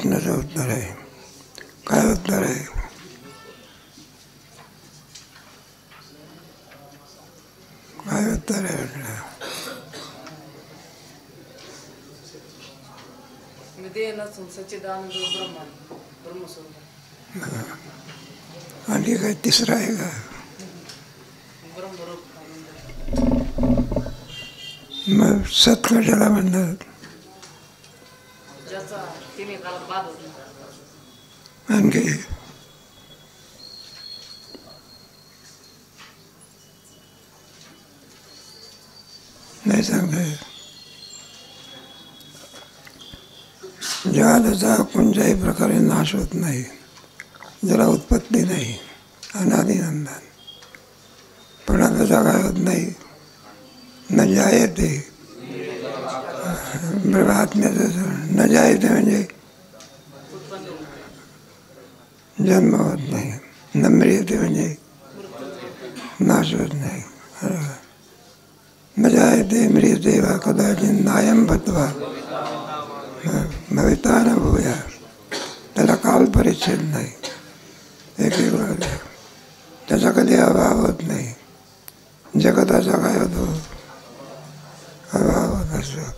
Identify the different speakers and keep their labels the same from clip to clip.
Speaker 1: प्रश्नाचं उत्तर आहे. काय उत्तर आहे? काय उत्तर आहे म्हटलं? आणि काय तिसरं आहे का? मग सत कशाला म्हणतात? आणखी नाही सांगता येत. जगाचा कोणत्याही प्रकारे नाश होत नाही, ज्याला उत्पत्ती नाही, अनादिनंदन. पण आता जागा होत नाही. न जायते आत्म्याचं न जायते म्हणजे जन्म होत नाही. न म्रियते म्हणजे नाश होत नाही. न जायते म्रियते वा कदाचित नायम भत्वा भविता न भूया. त्याला काल परिच्छेद नाही. एक त्याचा कधी अभाव होत नाही. जगताचा काय होतो? अभाव होत असतो.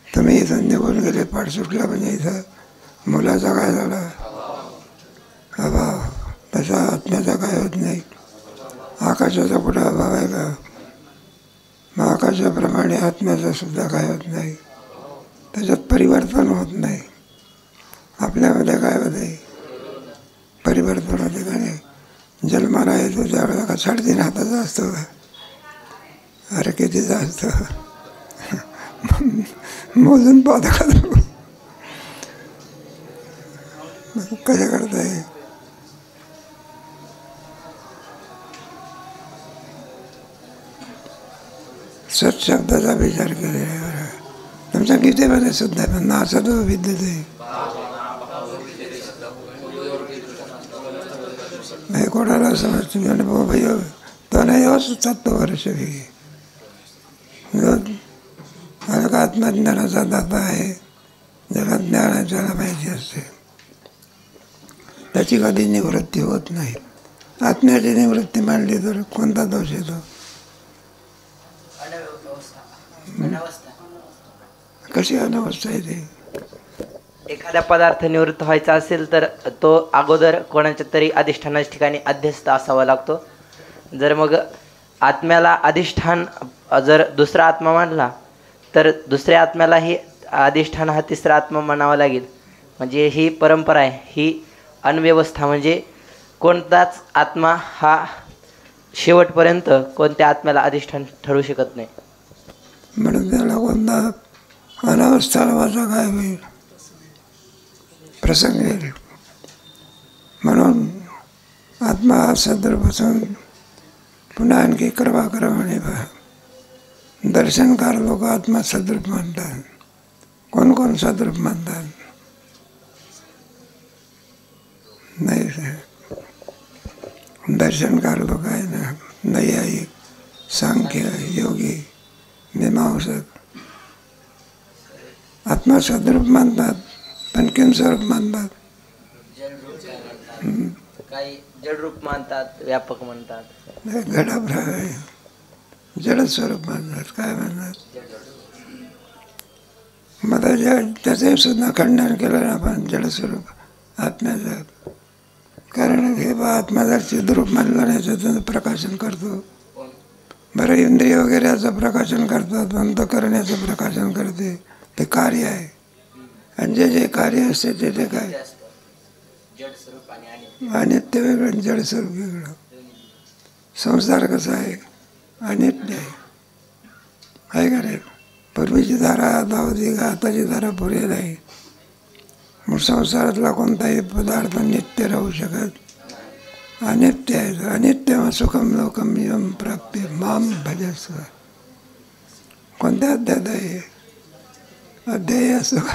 Speaker 1: तुम्ही इथं निघून गेले, पाठ सुटला म्हणजे इथं मुलाचा काय झाला? अभाव. तसा आत्म्याचा काय होत नाही. आकाशाचा कुठं अभाव आहे का? मग आकाशाप्रमाणे आत्म्याचा सुद्धा काय होत नाही. त्याच्यात परिवर्तन होत नाही. आपल्यामध्ये काय होते? परिवर्तन होते का नाही? जन्माला येतो त्यावेळेला का 3.5 हाताचा असतो का? अरे कितीचा असतो? मोजून पाहता का तू? कशा करताय? सत्शब्दाचा विचार केलेला आहे. तुमच्या गीतेमध्ये सुद्धा नासतो विद्यते. हे कोणाला समजतो अनुभव भाई तो नाही तत्ववर्ष अलग आत्मज्ञानाचा दाता आहे. ज्याला ज्ञानाच्याला माहिती असते त्याची कधी निवृत्ती होत नाही. आत्म्याची निवृत्ती मांडली तर कोणता दोष येतो? कशी अनवस्था येते?
Speaker 2: एखादा पदार्थ निवृत्त व्हायचा असेल तर तो अगोदर कोणाच्या तरी अधिष्ठानाच्या ठिकाणी अध्यस्त असावा लागतो. जर मग आत्म्याला अधिष्ठान जर दुसरा आत्मा मानला तर दुसऱ्या आत्म्यालाही अधिष्ठान हा तिसरा आत्मा मानावा लागेल. म्हणजे ही परंपरा आहे. ही अनव्यवस्था म्हणजे कोणताच आत्मा हा शेवटपर्यंत कोणत्या आत्म्याला अधिष्ठान ठरू शकत नाही.
Speaker 1: म्हणून त्याला कोणता अनावस्था नावाचा काय होईल? प्रसंग येईल. म्हणून आत्मा सदृपासून पुन्हा आणखी क्रमाक्रमाने दर्शनकार लोक आत्मा सदृप मानतात. कोण कोण सदृप मानतात? नाही दर्शनकार लोक आहे ना, नैयायिक, सांख्य, योगी, मीमांसक आत्मा सदरूप मानतात. पण किम स्वरूप मानतात?
Speaker 2: काही जडरूप मानतात, व्यापक म्हणतात.
Speaker 1: घडाप्रमाणे जड स्वरूप मानतात. काय मानतात? मग त्याचे सुद्धा खंडन केलं ना आपण जडस्वरूप आत्म्याचं. कारण हे बा आत्मा जर चिद्रूप मानला नाही त्याचं प्रकाशन करतो. बरं इंद्रिय वगैरे याचं प्रकाशन करतात, अंतःकरणाचं प्रकाशन करते. ते कार्य आहे. आणि जे जे कार्य असते ते काय? अनित्य वेगळं, जड स्वरूप वेगळं. संसार कसा आहे? अनित्य आहे का नाही? पूर्वीची धारा आता होती का? आताची धारा पुरे नाही. मग संसारातला कोणताही पदार्थ नित्य राहू शकत? अनित्य आहे. अनित्य सुखम लोकम यम प्राप्य माम भजस्व. कोणत्या अध्यात आहे? अध्यय सुख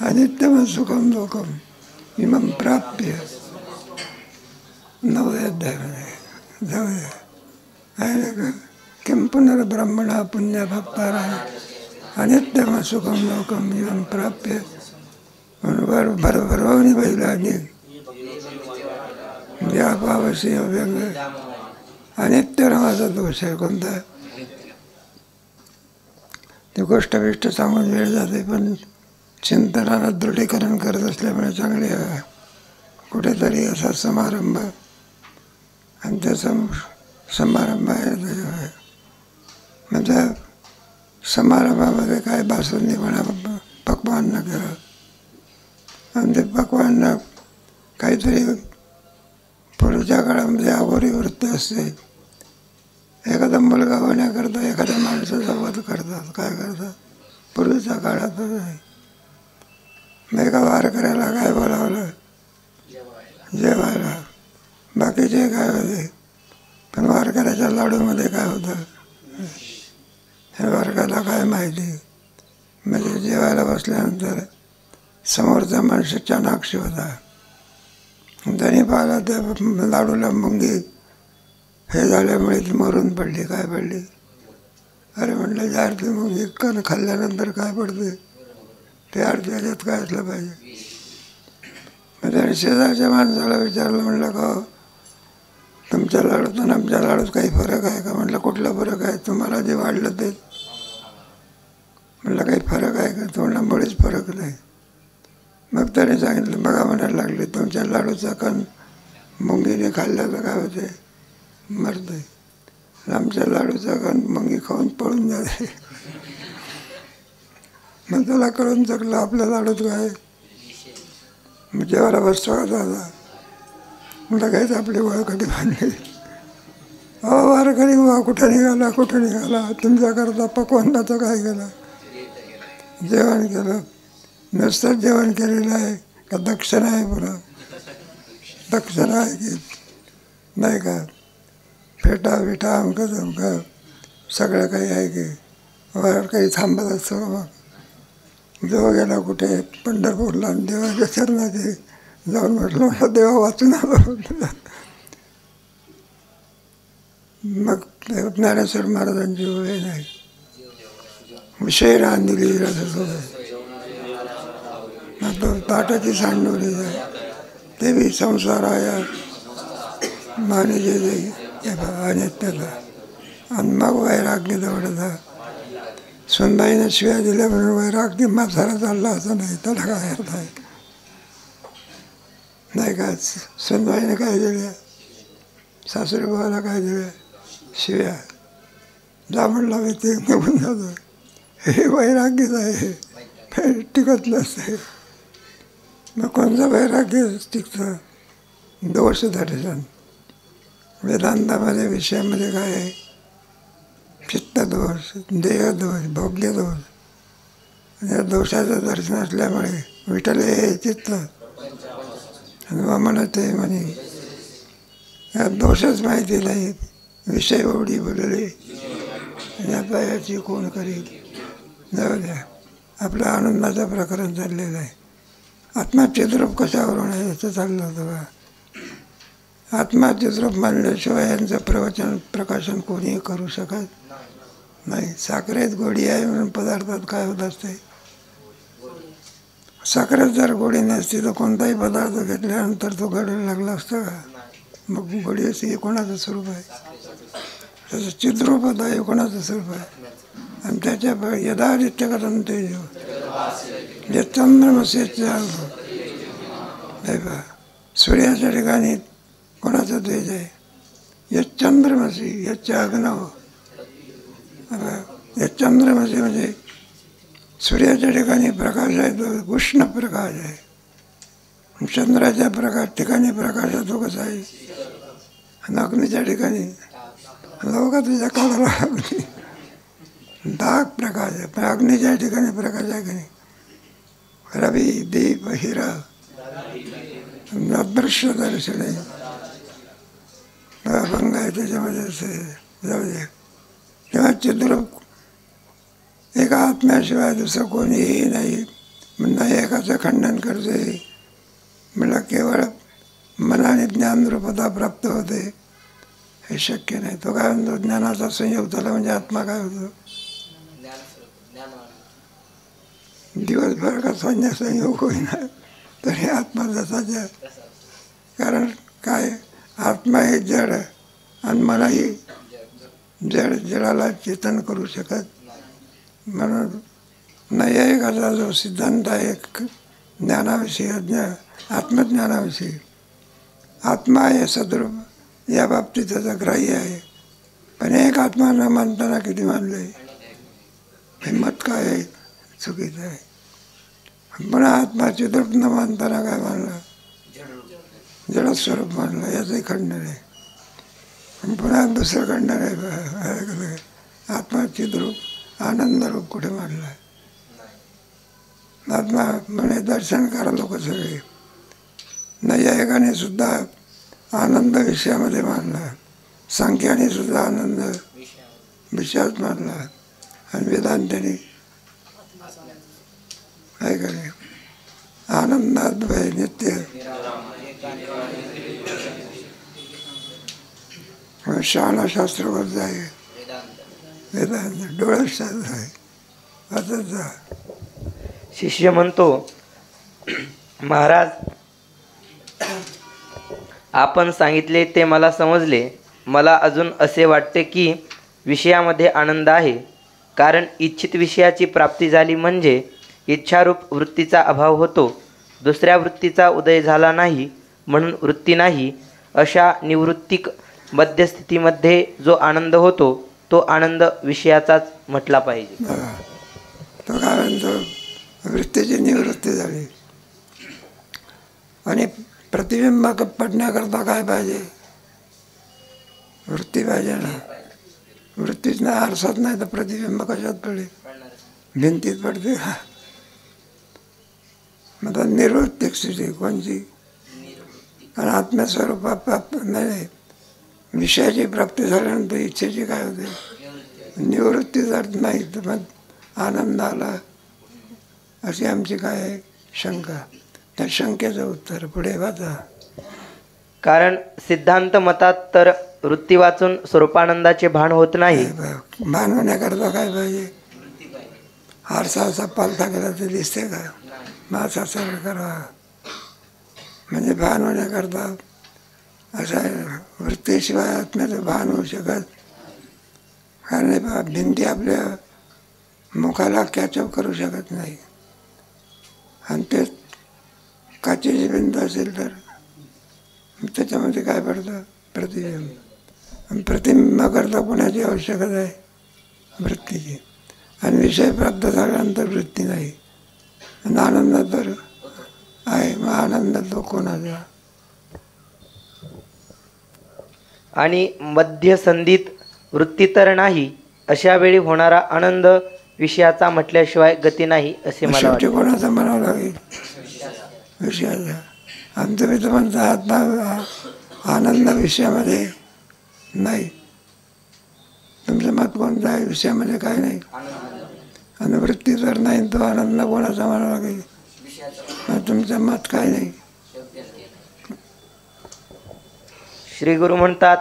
Speaker 1: अनित्यम सुखम लोकम इमं प्राप्य. 9व्या अध्यायामध्ये जाऊया आहे ना. किं पुनर्ब्रह्मणा पुण्यभक्तारा अनित्यम सुखम लोकम इमं प्राप्य भरभरवणी बैलाने या पावशी अव्यंग अनित्य नावाचा दोष आहे कोणता. ती गोष्ट बिष्ट सांगून वेळ जाते, पण चिंतनाला दृढीकरण करत असल्यामुळे चांगले कुठेतरी असा समारंभ आणि त्याचा समारंभ आहे. म्हणजे समारंभामध्ये काय बासुंदी म्हणा पक्वान्न केलं आणि ते पक्वान्न काहीतरी पूर्वीच्या काळामध्ये अघोरी वृत्ती असते. एखादा मुलगा होण्याकरता एखाद्या माणसाचा वध करतात. काय करतात पूर्वीच्या काळातच आहे. एका वारकऱ्याला काय बोलावलं जेवायला, बाकीचे काय होते, पण वारकऱ्याच्या लाडूमध्ये काय होतं हे वारकऱ्याला काय माहिती. म्हणजे जेवायला बसल्यानंतर समोरचा माणूस चाणाक्षी होता. त्यांनी पाहिला त्या लाडूला मुंगी हे झाल्यामुळे ती मरून पडली. काय पडली? अरे म्हटलं जी आरती मुंगी खाल्ल्यानंतर काय पडते ते आरती ह्याच्यात काय असलं पाहिजे. मग त्याने शेजारच्या माणसाला विचारलं, म्हटलं का तुमच्या लाडूत आणि आमच्या लाडूत काही फरक आहे का? म्हटलं कुठला फरक आहे? तुम्हाला जे वाढलं ते. म्हटलं काही फरक आहे का? तो म्हणला मुळीच फरक नाही. मग त्याने सांगितलं, बघा म्हणायला लागले, तुमच्या लाडूचा कण मुंगीने खाल्ला तर काय होते? मरते. आमच्या लाडूचा कण मुंगी खाऊन पळून जाते. मग त्याला कळून चकलं आपल्या लाडूत काय. मग जेवायला बसतो का दादा, म्हटलं काहीच आपली वळखटी बांधली. अहो वारकरी वा कुठं निघाला कुठं निघाला, तुमच्याकरता पक्वान्नाचं काय केलं? जेवण केलं. नुसतंच जेवण केलेलं आहे का दक्षिणा आहे? पुन्हा दक्षिणा आहे की नाही का? फेटा विटा अमकं तमकं सगळं काही आहे की? वर काही थांबत असतो. मग देवा गेला कुठे? पंढरपूरला. आणि देवाच्या चरणाचे जाऊन म्हटलं मला देवा वाचून आलो. मग ज्ञानेश्वर महाराजांची वेळ नाही विषय रान दिली ताटाची सांडवली जाय ते बी संसार आया माने अनित्यता. आणि मग वैराग्य दौडता. सुनबाईने शिव्या दिल्या म्हणून वैराग्य म्हातारा चालला असं नाही. त्याला काय अर्थ आहे? नाही का? सुनबाईने काय दिल्या? सासरी भावाला काय दिल्या? शिव्या. जा म्हणला ते निघून जातो. हे वैराग्यच आहे, टिकत नसते. मग कोणतं वैराग्य टिकतं? दोष दर्शन. वेदांतामध्ये विषयामध्ये काय आहे? चित्तदोष, देहदोष, भोग्यदोष. या दोषाचं दर्शन असल्यामुळे विठ्ठल हे चित्त म्हणते म्हणे या दोषच माहिती नाही. विषय ओढी बोलले आणि आता याची कोण करील? जाऊ द्या. आपलं आनंदाचं प्रकरण चाललेलं आहे. आत्माचिद्रूप कशावरून आहे याचं चाललं होतं बा. आत्माचिद्रूप मानल्याशिवाय यांचं प्रकाशन कोणीही करू शकत नाही. साखरेत गोडी आहे म्हणून पदार्थात काय होत असते? साखरेत जर गोडी नसती तर कोणताही पदार्थ घेतल्यानंतर तो घडायला लागला असता का? मग गोडी असते हे कोणाचं स्वरूप आहे? त्याचं चिद्रूपत आहे कोणाचं स्वरूप आहे? आणि त्याच्या यथादित्य कथम तेज चंद्रमसेचा नाही बा. सूर्याच्या ठिकाणी कोणाचं तेज आहे? यच चंद्रमसी याच्या अग्नव. यच चंद्रमसी म्हणजे सूर्याच्या ठिकाणी प्रकाश आहे तो उष्ण प्रकाश आहे. चंद्राच्या ठिकाणी प्रकाश आहे तो कसा आहे? आणि अग्नीच्या ठिकाणी लोक तुझ्या काळाला अग्नी दाग प्रकाश आहे. पण अग्नीच्या ठिकाणी प्रकाश आहे की नाही? रवी दीप हिरा अदृश्य दर्शन आहे. भंग आहे त्याच्यामध्ये जाऊ दे. तेव्हा चिद्रूप एका आत्म्याशिवाय दुसरं कोणीही नाही. नाही एकाचं खंडन करते मला केवळ मनाने ज्ञानरूपता प्राप्त होते हे शक्य नाही. तो काय म्हणतो? ज्ञानाचा संयोग झाला म्हणजे आत्मा काय होतो? दिवसभर का संयोग होईना तरी आत्मा जसाच्या. कारण काय, आत्मा हे जड आणि मलाही जड, जडाला चेतन करू शकत. म्हणून नैयायिकाचा जो सिद्धांत आहे ज्ञानाविषयी, आत्मज्ञानाविषयी, आत्मा आहे सद्रूप, या बाबतीत त्याचा ग्राह्य आहे. पण एक आत्मा न मानताना किती मानले, हे मत काय आहे, चुकीचं आहे. पुन्हा आत्मा चिद्रूप न मानताना काय मानलं, जडस्वरूप मानलं, याचंही खंडन आहे. पुन्हा दुसरं खंडन आहे, आत्मा चिद्रूप आनंदरूप कुठे मानला. आत्मा म्हणे दर्शन करा लोक सगळे. नैयायिकाने सुद्धा आनंद विषयामध्ये मानला, सांख्याने सुद्धा आनंद विषयात मानला, आणि वेदांताने काय करे आनंदाद्वय नित्य शास्त्रावर आहे, वेदांत डोळ्यात शास्त्र आहे. असंच जा.
Speaker 2: शिष्य म्हणतो, महाराज आपण सांगितले ते मला समजले. मला अजून असे वाटते की विषयामध्ये आनंद आहे. कारण इच्छित विषयाची प्राप्ती झाली म्हणजे इच्छारूप वृत्तीचा अभाव होतो. दुसऱ्या वृत्तीचा उदय झाला नाही म्हणून वृत्ती नाही. अशा निवृत्तिक मध्यस्थितीमध्ये जो आनंद होतो तो आनंद विषयाचाच म्हटला पाहिजे.
Speaker 1: तो काय म्हणतो, वृत्तीची निवृत्ती झाली आणि प्रतिबिंब पडण्याकरता काय पाहिजे, वृत्ती पाहिजे ना. वृत्तीच नाही, आरसात नाही तर प्रतिबिंब कशात पडले, भिंतीत पडते. मग निवृत्तिक स्थिती कोणची, आणि आत्मस्वरूपात नाही. विषयाची प्राप्ती झाल्यानंतर इच्छेची काय होते, निवृत्ती जर नाही तर मग आनंद आला, अशी आमची काय आहे शंका. त्या शंकेचं उत्तर पुढे वाचा.
Speaker 2: कारण सिद्धांत मतात तर वृत्ती वाचून स्वरूपानंदाचे भान होत नाही.
Speaker 1: भान होण्याकरता काय पाहिजे, आरसा असा पालथा केला तर दिसते का, मासा सरळ करावा. म्हणजे भान होण्याकरता असं आहे, वृत्तीशिवाय आत्म्याचं भान होऊ शकत. कारण भिंती आपल्या मुखाला कॅचअप करू शकत नाही, आणि ते काचेची भिंत असेल तर त्याच्यामध्ये काय पडतं, प्रतिबिंब. आणि प्रतिबिंब करता कोणाची आवश्यकता आहे, वृत्तीची. आणि विषय प्राप्त झाल्यानंतर वृत्ती नाही, आणि आनंद तर आहे. मग आनंद तो कोणाचा.
Speaker 2: आणि मध्यसंधीत वृत्ती तर नाही, अशा वेळी होणारा आनंद विषयाचा म्हटल्याशिवाय गती नाही असे मला वाटते.
Speaker 1: कोणाचा म्हणावं लागेल, विषयाचा. आमचं मी तर म्हणतो आत्मा आनंद विषयामध्ये नाही. तुमचं मत कोणतं आहे, विषयामध्ये काय नाही. आणि वृत्ती जर नाही तो आनंद कोणाचा म्हणावा लागेल, तुमचं मत काय नाही.
Speaker 2: श्री गुरु म्हणतात,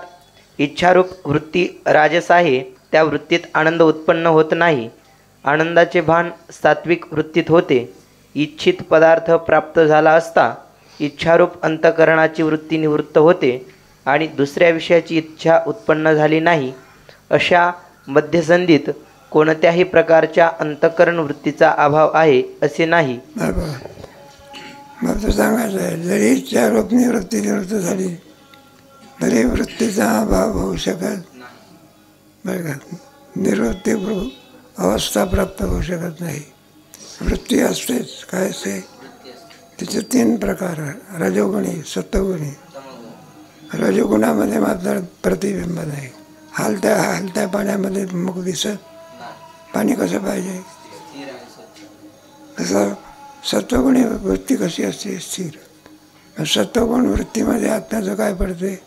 Speaker 2: इच्छारूप वृत्ती राजस आहे, त्या वृत्तीत आनंद उत्पन्न होत नाही. आनंदाचे भान सात्विक वृत्तीत होते. इच्छित पदार्थ प्राप्त झाला असता इच्छारूप अंतःकरणाची वृत्ती निवृत्त होते आणि दुसऱ्या विषयाची इच्छा उत्पन्न झाली नाही. अशा मध्यसंधीत कोणत्याही प्रकारच्या अंतःकरण वृत्तीचा अभाव आहे असे नाही.
Speaker 1: मग तो सांगायचं आहे, जरी इच्छारूप निवृत्ती निवृत्त झाली तरी वृत्तीचा अभाव होऊ शकत बरं का. निवृत्ती अवस्था प्राप्त होऊ शकत नाही. वृत्ती असतेच. काय असते, तिचे 3 प्रकार, रजोगुणी, सत्वगुणी. रजोगुणामध्ये मात्र प्रतिबिंब नाही. हलत्या पाण्यामध्ये मुख दिसत. पाणी कसं पाहिजे, तसं सत्वगुणी वृत्ती कशी असते, स्थिर. सत्वगुण वृत्तीमध्ये आत्म्याचं काय पडते,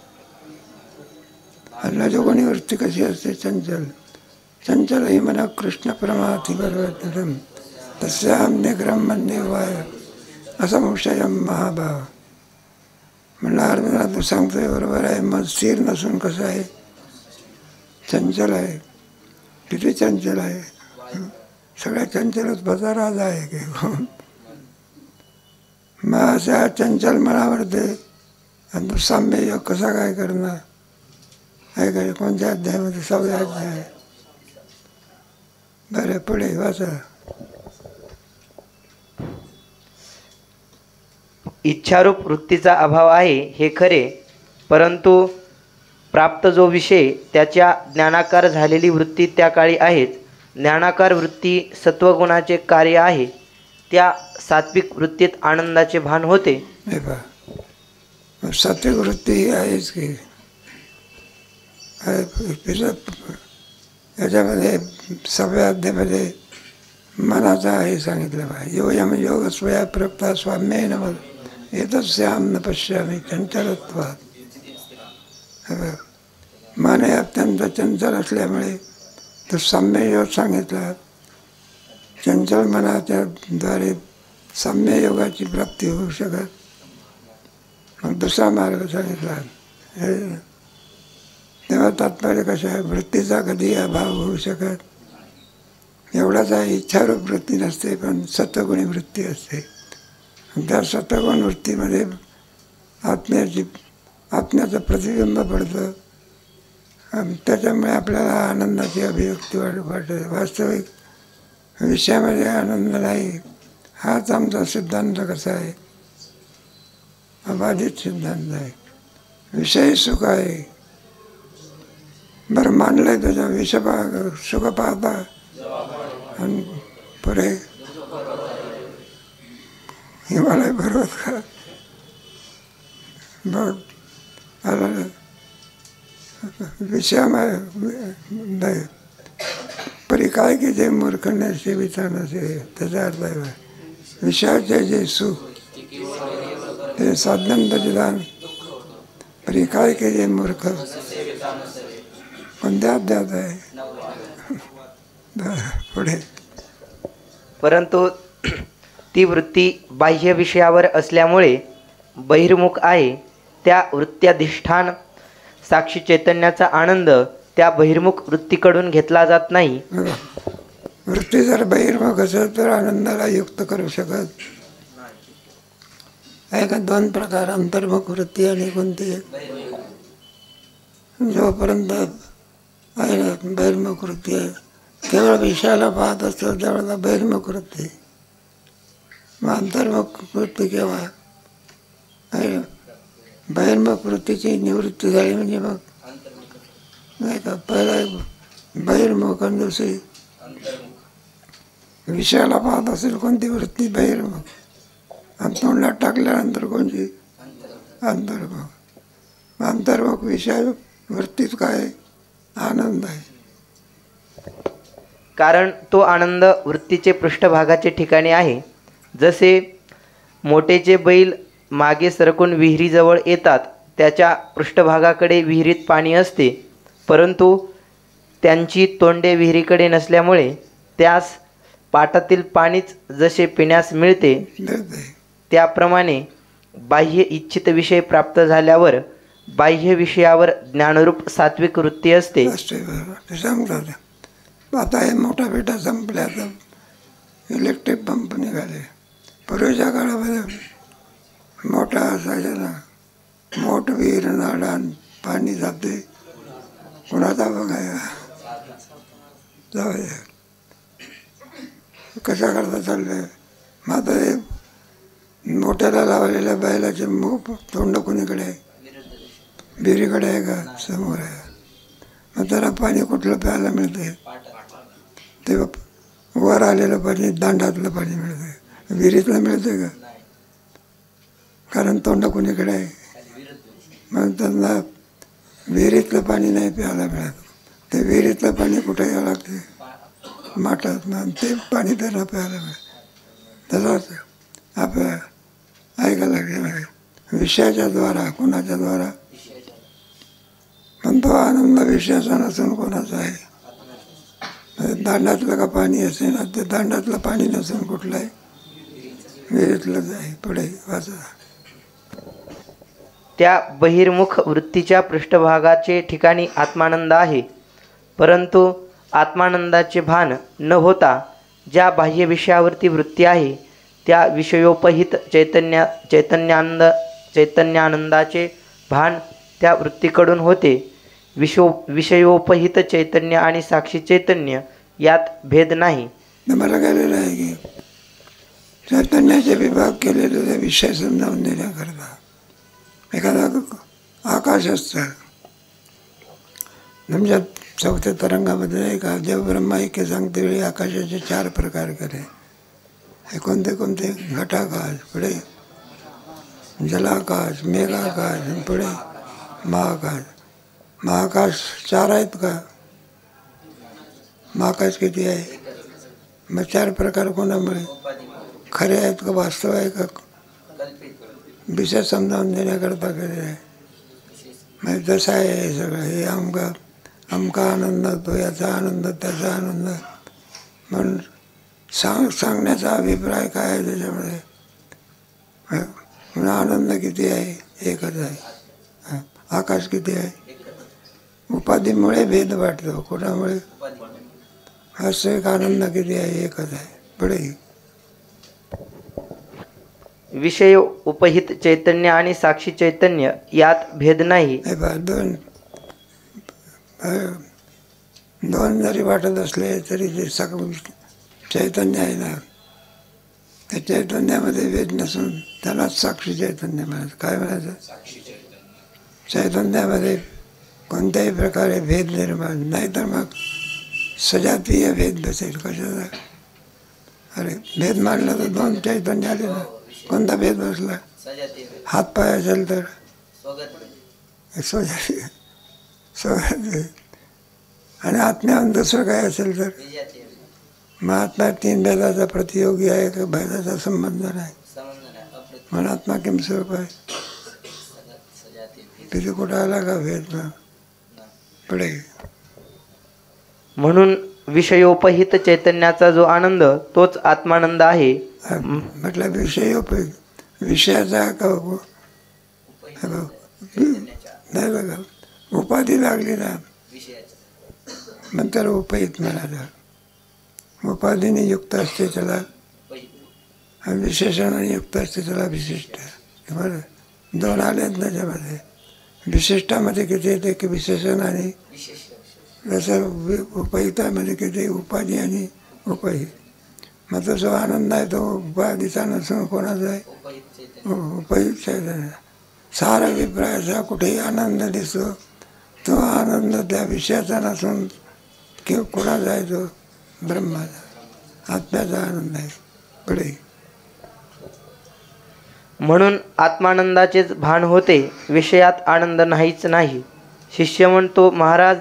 Speaker 1: आणि रजोगुणी वृत्ती कशी असते, चंचल. चंचल ही म्हणा कृष्ण प्रमाथी पर्वतम तस्याम निग्रम म्हणजे वाय असा मोक्षायम महाभाव. म्हणलं अर्जुना तू सांगतोय बरोबर आहे. मग स्थिर नसून कसं आहे, चंचल आहे. किती चंचल आहे. सगळ्या चंचलत्वाचा राजा आहे की मग अशा चंचल मनावरती आणि तो साम्य योग कसा काय करणार आहे का? कोणत्या अध्यायामध्ये? 6व्या अध्याय. बरं, पुढे वाचा.
Speaker 2: इच्छारूप वृत्तीचा अभाव आहे हे खरे, परंतु प्राप्त जो विषय त्याच्या ज्ञानाकार झालेली वृत्ती त्या काळी आहेच. ज्ञानाकार वृत्ती सत्वगुणाचे कार्य आहे. त्या सात्विक वृत्तीत आनंदाचे भान होते.
Speaker 1: हे पहा, सात्विक वृत्ती ही आहेच की. याच्यामध्ये 6व्या अध्यायामध्ये मनाचा हे सांगितलं पाहिजे. योयम योग स्वया प्रक्ता स्वाम्य नमः एतस्याम न पश्यामि चंचलत्वात्. मन हे अत्यंत चंचल असल्यामुळे तो साम्य योग सांगितला. चंचल मनाच्या द्वारे साम्य योगाची प्राप्ती होऊ शकत. मग दुसरा मार्ग सांगितला. तेव्हा तात्पर्य कसं आहे? वृत्तीचा कधी अभाव होऊ शकत. एवढाच आहे, इच्छारूप वृत्ती नसते, पण सत्वगुणी वृत्ती असते. त्या सत्वगुण वृत्तीमध्ये आत्म्याचं प्रतिबिंब पडतं आणि त्याच्यामुळे आपल्याला आनंदाची अभिव्यक्ती वाटते. वास्तविक विषयामध्ये आनंद नाही. हाच आमचा सिद्धांत कसा आहे? अबाधित सिद्धांत आहे. विषयी सुख आहे. बरं, मानलंय त्याच्या विषय सुख पाहता आणि पुढे हिमालय पर्वत का बघ आलं विषयामध्ये परी काय की जे मूर्ख सेविता नसे. त्याचा अर्थ आहे विषयाचे जे सुख ते साधनांचे दान परी काय की जे मूर्ख. कोणत्या अध्यात आहे? पुढे.
Speaker 2: परंतु ती वृत्ती बाह्य विषयावर असल्यामुळे बहिर्मुख आहे. त्या वृत्त्याधिष्ठान साक्षी चैतन्याचा आनंद त्या बहिर्मुख वृत्तीकडून घेतला जात नाही.
Speaker 1: वृत्ती जर बहिर्मुख असेल तर आनंदाला युक्त करू शकत आहे का? 2 प्रकार, अंतर्मुख वृत्ती आणि कोणती? जोपर्यंत आहे ना बहिर्मुख वृत्ती आहे, केवळ विषयाला पाहत असतो त्यावेळेला बहिर्मुख वृत्ती. मग अंतर्मुख वृत्ती केव्हा आहे? बहिर्मुख वृत्तीची निवृत्ती झाली म्हणजे मग नाही का? पहिला बहिर्मुख आणि दुसरी विषयाला पाहत असेल कोणती वृत्ती? बहिर्मुख. आणि तोंडात टाकल्यानंतर कोणती? अंतर्मुख. अंतर्मुख विषय वृत्तीत काय? आनंद आहे.
Speaker 2: कारण तो आनंद वृत्तीचे पृष्ठभागाचे ठिकाणी आहे. जसे मोटेचे बैल मागे सरकून विहिरीजवळ येतात, त्याच्या पृष्ठभागाकडे विहिरीत पाणी असते, परंतु त्यांची तोंडे विहिरीकडे नसल्यामुळे त्यास पाटातील पाणीच जसे पिण्यास मिळते, त्याप्रमाणे बाह्य इच्छित विषय प्राप्त झाल्यावर बाह्य विषयावर ज्ञानरूप सात्विक वृत्ती असते.
Speaker 1: आता हे मोठा पेटा संपल्या, आता इलेक्ट्रिक पंप निघाले. पूर्वीच्या काळामध्ये मोठा असायचा ना, मोठ विहीर नाडा पाणी जाते कुणाचा बघायला जाऊया कशा करता चाललंय. मग आता हे मोठ्याला लावलेल्या बैलाचे मुख तोंड कोणीकडे आहे? विहिरीकडे आहे का? समोर आहे. मग त्याला पाणी कुठलं प्यायला मिळते? ते वर आलेलं पाणी, दांडातलं पाणी मिळते. विहिरीतलं मिळते का? कारण तोंड कोणीकडे आहे. मग त्यांना विहिरीतलं पाणी नाही प्यायला मिळत. ते विहिरीतलं पाणी कुठे यावं लागते? माठात. मग ते पाणी त्यांना प्यायला मिळत. तसंच आपल्या ऐकायला लागेल विषयाच्या द्वारा, कोणाच्या द्वारा? पण तो आनंद विषयाचा नसून कोणाचा आहे? दांडातलं का पाणी असेल ना, ते दांडातलं पाणी नसून कुठलं आहे? विहिरीतलंच आहे. पुढे वाचा.
Speaker 2: त्या बहिर्मुख वृत्तीच्या पृष्ठभागाचे ठिकाणी आत्मानंद आहे, परंतु आत्मानंदाचे भान न होता ज्या बाह्य विषयावरती वृत्ती आहे त्या विषयोपहित चैतन्यानंदाचे भान त्या वृत्तीकडून होते. विषयोपहित चैतन्य आणि साक्षी चैतन्य यात भेद नाही.
Speaker 1: मला कळलेलं आहे की चैतन्याचे विभाग केलेले ते विषय समजावून देण्याकरता. एखादा आकाश असतं तुमच्या चौथ्या तरंगामध्ये एक जेव्हा ब्रह्माईक्य सांगते वेळी आकाशाचे 4 प्रकार केले. हे कोणते कोणते? घटाकाश, पुढे जलाकाश, मेघाकाश, पुढे महाकाश. महाकाश 4 आहेत का? महाकाश किती आहे? मग 4 प्रकार कोणामुळे? खरे आहेत का? वास्तव आहे का? विषय समजावून देण्याकरता केले आहे. म्हणजे जसं आहे हे सगळं. हे अमका आनंद, तो याचा आनंद, त्याचा आनंद म्हणून सांगण्याचा अभिप्राय काय आहे त्याच्यामध्ये? म्हणून आनंद किती आहे? एकच आहे. आकाश किती आहे? उपाधीमुळे भेद वाटतो. कोणामुळे? वास्तविक आनंद किती आहे? एकच आहे. पुढे
Speaker 2: विषय उपहित चैतन्य आणि साक्षी चैतन्य यात भेद नाही.
Speaker 1: दोन जरी वाटत असले तरी ते चैतन्य आहे ना, त्या चैतन्यामध्ये भेद नसून त्यालाच साक्षी चैतन्य म्हणायचं. काय म्हणायचं? चैतन्यामध्ये कोणत्याही प्रकारे भेद निर्माण नाही, तर मग सजातीय भेद बसेल. कशाचा? अरे भेद मांडला तर 2 चैतन्य आले ना. कोणता भेद बसला? हात पाय असेल तर आणि आत्म्याहून दुसरं काय असेल तर मग आत्मा 3 भेदाचा प्रतियोगी आहे का? भेदाचा संबंध नाही. म्हणून आत्मा किम स्वरूप आहे. तिथे कुठं आला का भेद? पुढे
Speaker 2: म्हणून विषयोपहित चैतन्याचा जो आनंद तोच आत्मानंद आहे.
Speaker 1: म्हटलं विषयोपहित विषयाचा का नाही बघा, उपाधी लागली ना नंतर उपहित म्हणाला. उपाधीने युक्त असते त्याला विशेषणाने युक्त असते त्याला विशिष्ट. बरं 2 आले आहेत त्याच्यामध्ये. विशिष्टामध्ये किती येते की विशेषण आणि जसं उपहितामध्ये किती उपाधी आणि उपहित. मग तो जो आनंद आहे तो उपाधीचा नसून कोणाचा आहे? उपहित चैतन्य. सारा अभिप्रायाचा कुठेही आनंद दिसतो तो आनंद त्या विषयाचा नसून किंवा कोणाचा आहे? तो ब्रह्माचा, आत्म्याचा आनंद आहे. पुढे
Speaker 2: म्हणून आत्मानंदाचेच भान होते, विषयात आनंद नाहीच नाही. शिष्य म्हणतो, महाराज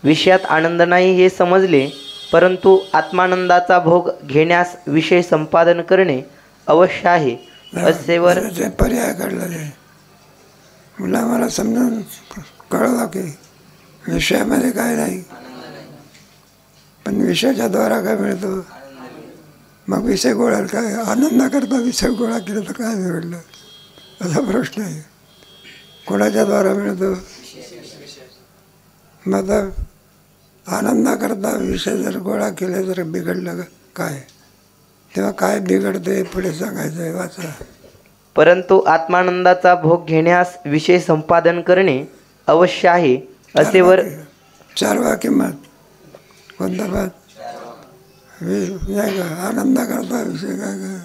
Speaker 2: विषयात आनंद नाही हे समजले, परंतु आत्मानंदाचा भोग घेण्यास विषय संपादन करणे अवश्य आहे. असेवर
Speaker 1: पर्याय काढला ते मुला मला समजून कळलं की विषयामध्ये काय नाही, पण विषयाच्या द्वारा काय मिळतो? मग विषय गोळा काय आनंदाकरता विषय गोळा केला तर काय मिळलं असा प्रश्न आहे. कोणाच्या द्वारा मिळतो? मग आनंदाकरता विषय जर गोळा केले तर बिघडलं काय? तेव्हा काय बिघडते पुढे सांगायचं आहे. वाचा.
Speaker 2: परंतु आत्मानंदाचा भोग घेण्यास विषय संपादन करणे अवश्य आहे. असेवर
Speaker 1: 4 वाक्यमात कोणता बात नाही का? आनंदाकरता विषय काय का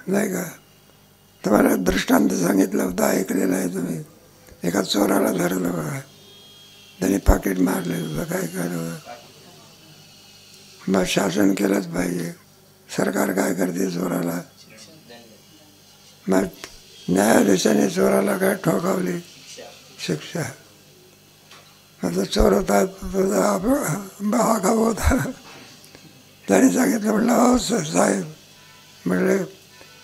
Speaker 1: नाही का? तुम्हाला दृष्टांत सांगितलं होतं, ऐकलेलं आहे तुम्ही. एका चोराला धरलं बघा, त्याने पाकिट मारले होतं. काय करावं? मग शासन केलंच पाहिजे. सरकार काय करते? चोराला मग न्यायाधीशाने चोराला काय ठोकावली? शिक्षा. मग तो चोर होता, हा होता. त्याने सांगितलं, म्हटलं हो साहेब, म्हटले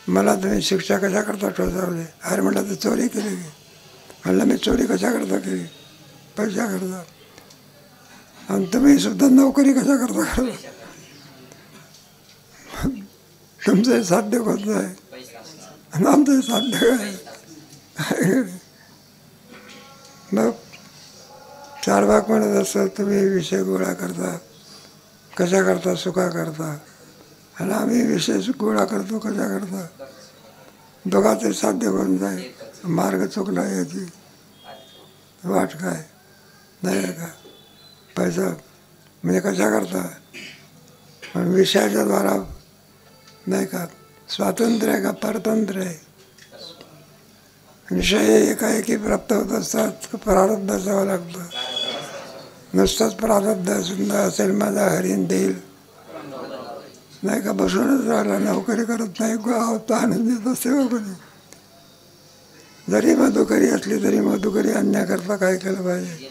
Speaker 1: मला तुम्ही शिक्षा कशा करता ठोकावली? अरे म्हटलं तर चोरी केली. म्हटलं मी चोरी कशा करता केली? पैसा करता. आणि तुम्ही सुद्धा नोकरी कशा करता करता? तुमचं साध्य कोणतं आहे आणि आमचं साध्य काय? मग 4 भाग म्हणत असं तुम्ही विषय गोळा करता, कशा करता? सुखा करता. आणि आम्ही विशेष गोळा करतो कशा करता? दोघांचे साध्य करून जाईल. मार्ग चुकला याची वाट काय नाही का? पैसा म्हणजे कशा करता? पण विषयाच्या द्वारा नाही का? स्वातंत्र्य आहे का परतंत्र आहे? विषय एकाएकी प्राप्त होत असतात. प्रारब्ध असावं लागतं. नुसतंच प्रारब्ध असेल माझा हरीण देईल नाही का? बसूनच राहिला, नोकरी करत नाही, गावात आनंदीत असते कोणी. जरी मधुकरी असली तरी मधुकरी आणण्याकरता काय केलं पाहिजे?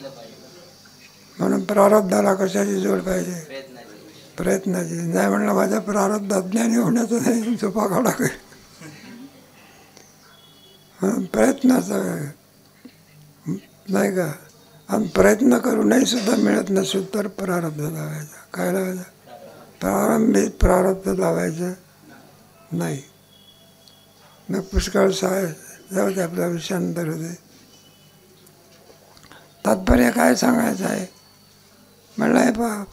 Speaker 1: म्हणून प्रारब्धाला कशाची जोड पाहिजे? प्रयत्नाची. नाही म्हणलं माझ्या प्रारब्धात ज्ञानी होण्याचं नाही, झोपा काढा काही. म्हणून प्रयत्नाचा नाही का? आणि प्रयत्न करूनही सुद्धा मिळत नसेल तर प्रारब्ध लावायचा. काय लावायचं? प्रारंभित प्रारब्ध लावायचं नाही. मग पुष्कळ सहाय जाऊ दे, आपला विषयांतर होते. तात्पर्य काय सांगायचं आहे? म्हणलं हे पहा,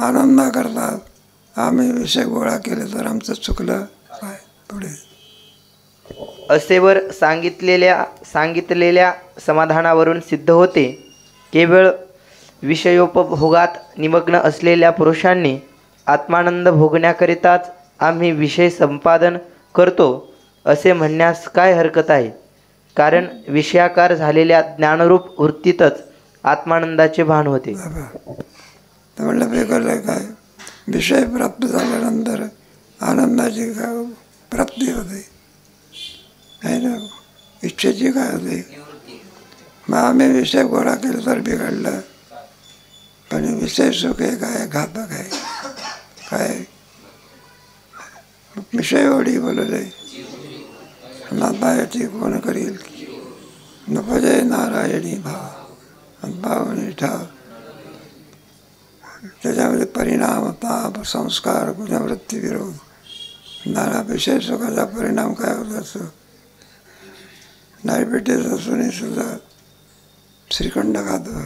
Speaker 1: आनंद करतात आम्ही विषय गोळा केले तर आमचं चुकलं काय? पुढे
Speaker 2: असेवर सांगितलेल्या समाधानावरून सिद्ध होते. केवळ विषयोपभोगात निमग्न असलेल्या पुरुषांनी आत्मानंद भोगण्याकरिताच आम्ही विषय संपादन करतो असे म्हणण्यास काय हरकत आहे? कारण विषयाकार झालेल्या ज्ञानरूप वृत्तीतच आत्मानंदाचे भान होते.
Speaker 1: तर म्हणलं बेकारलं काय? विषय प्राप्त झाल्यानंतर आनंदाची काय प्राप्ती होते आहे ना? इच्छेची काय होते? मग आम्ही विषय गोळा केला तर बिघडलं. पण विषय सुख आहे काय? घातक आहे काय? विषय ओढी बोलले नातायाची कोण करील? नपजय नारायणी भाव भावनी ठाव. त्याच्यामध्ये परिणाम, ताप, संस्कार, गुणवृत्ती, विरोध, नाना विषय सुखाचा परिणाम काय होत असतो? डायबिटीज असूनही सुद्धा श्रीखंड खातो.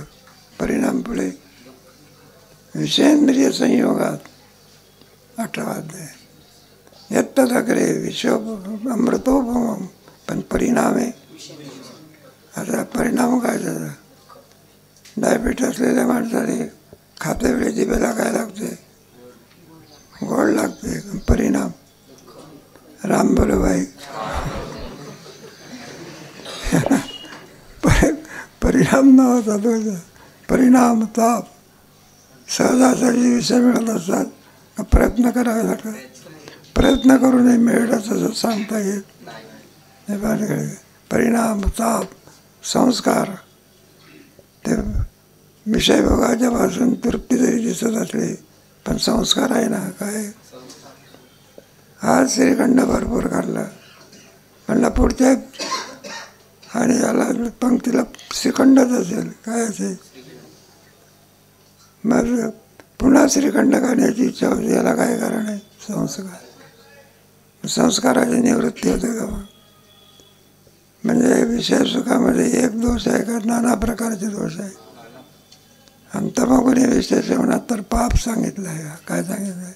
Speaker 1: परिणाम पुढे विषयेंद्रिय संयोगात 18 अध्याय. यत्तदग्रे विषोप अमृतोपम. पण परिणाम आहे. आता परिणाम काय त्याचा? डायबिटीस असलेल्या माणसाने खाते वेळी जिभेला काय लागते? गोड लागते. परिणाम राम बोलो भाई. परिणाम नव्हता तो. परिणाम ताप. सहजासहजी विषय मिळत असतात. प्रयत्न करावे लागतात. प्रयत्न करूनही मिळत असं सांगता येत नाही. परिणाम, ताप, संस्कार, ते विषय भोगाच्या पासून तृप्ती जरी दिसत असली पण संस्कार आहे ना काय? आज श्रीखंड भरपूर काढला म्हणला पुढच्या आणि याला पंक्तीला श्रीखंडच असेल काय असेल. मग पुन्हा श्रीखंड खाण्याची इच्छा होती. याला काय कारण आहे? संस्कार. संस्काराची निवृत्ती होते का? म्हणजे विषय सुखामध्ये एक दोष आहे का? नाना प्रकारचे दोष आहे. आणि तमाकुने विषय सेवनात तर पाप सांगितलं आहे. काय सांगितलं आहे?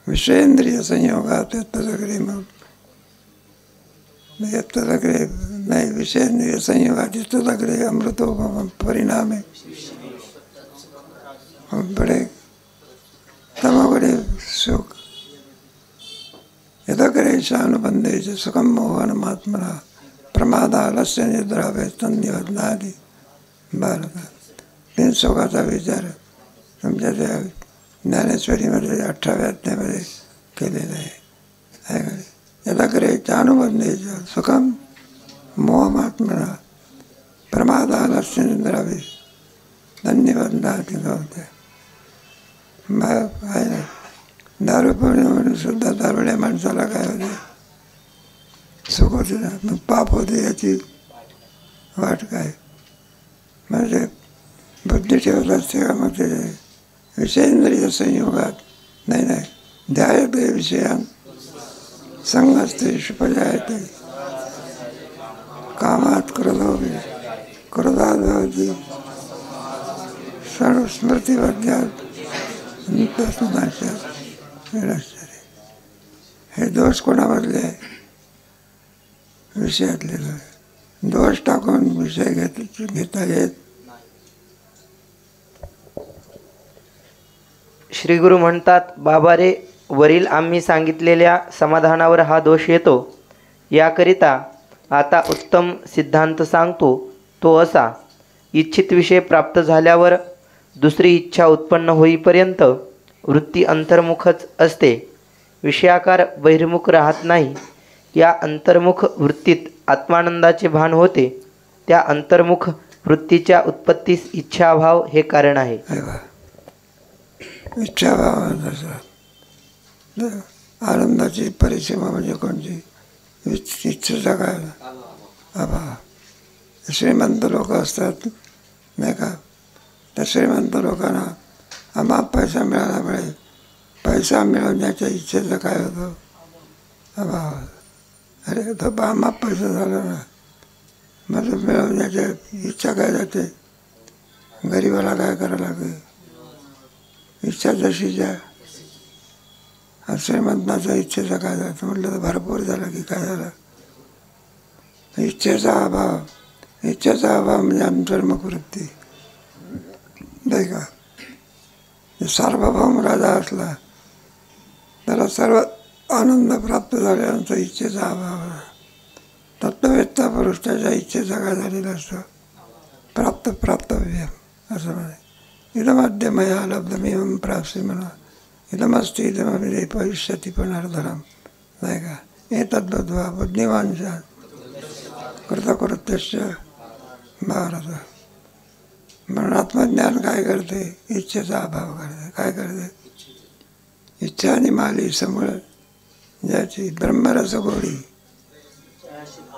Speaker 1: विषयेंद्रिय संयोगात यत्तदग्रे यत्तदग्रे नाही विषयेंद्रिय संयोगात यत्तदग्रे अमृतोपम. परिणाम आहे बडे तमाकुने सुख यदग्रे शानुबंधेचे सुखम मोहन महात्मना प्रमादालस्य निद्रावे तन्निवदनादी. भारत तीन सुखाचा विचार तुमच्या त्या ज्ञानेश्वरीमध्ये 18व्या अध्यायामध्ये केलेला आहे. यदग्रे चानुबंधेचे सुखम मोह महात्मना प्रमादालस्य निद्रावे तन्निवदनादी गवते. आहे ना? दारू पिणे म्हणून सुद्धा दारुड्या माणसाला काय होते? सुख होते ना. मग पाप होते याची वाट काय? म्हणजे बुद्धी ठेवत असते का? मग ते विषयेंद्रिय संयोगात नाही ध्यायते विषयान संगस्ते शुपजायते कामात क्रोधात भवति स्मृतिवज्ञात तोच नाश हे दोष कोणामधले आहे? विषयातले दोष टाकून विषय घेता येत.
Speaker 2: श्री गुरु म्हणतात, बाबा रे, वरील आम्ही सांगितलेल्या समाधानावर हा दोष येतो. याकरिता आता उत्तम सिद्धांत सांगतो. तो असा: इच्छित विषय प्राप्त झाल्यावर दुसरी इच्छा उत्पन्न होईपर्यंत वृत्ती अंतर्मुखच असते. विषयाकार बहिर्मुख राहत नाही. या अंतर्मुख वृत्तीत आत्मानंदाचे भान होते. त्या अंतर्मुख वृत्तीच्या उत्पत्तीस इच्छाभाव हे कारण आहे.
Speaker 1: इच्छाभाव आनंदाची परिसीमा म्हणजे कोणती? इच्छेचा काय अभाव. श्रीमंत लोक असतात नाही का, त्या श्रीमंत लोकांना अमाप पैसा मिळाला मिळेल, पैसा मिळवण्याच्या इच्छेचं काय होतं? अभाव. अरे तो अमाप पैसा झाला ना, मग मिळवण्याच्या इच्छा काय जाते? गरिबाला काय करावं लागेल? इच्छा जशी ज्या श्रीमंताचा इच्छेचा काय जातं म्हटलं तर भरपूर झाला की काय झालं? इच्छेचा अभाव. इच्छेचा अभाव म्हणजे अंतर्मुख वृत्ती नाही का. सार्वभौम राजा असला त्याला सर्व आनंद प्राप्त झाल्यानंतर इच्छेचा अभाव. तत्ववेत्ता पुरुष त्याच्या इच्छेचा काय झालेला असतो? प्राप्तव्य असं म्हणे. इदमद्य मया लब्धमिमं प्राप्स्ये म्हणा, इदमस्ति इदमविदे भविष्यति पुनर्धनम नाही का. एतद्बुद्ध्वा बुद्धिमान् स्यात् कृतकृत्यश्च भारत. म्हणून आत्मज्ञान काय करते? इच्छेचा अभाव करते. काय करते? इच्छा आणि माली समूळ ज्याची ब्रह्मरस गोडी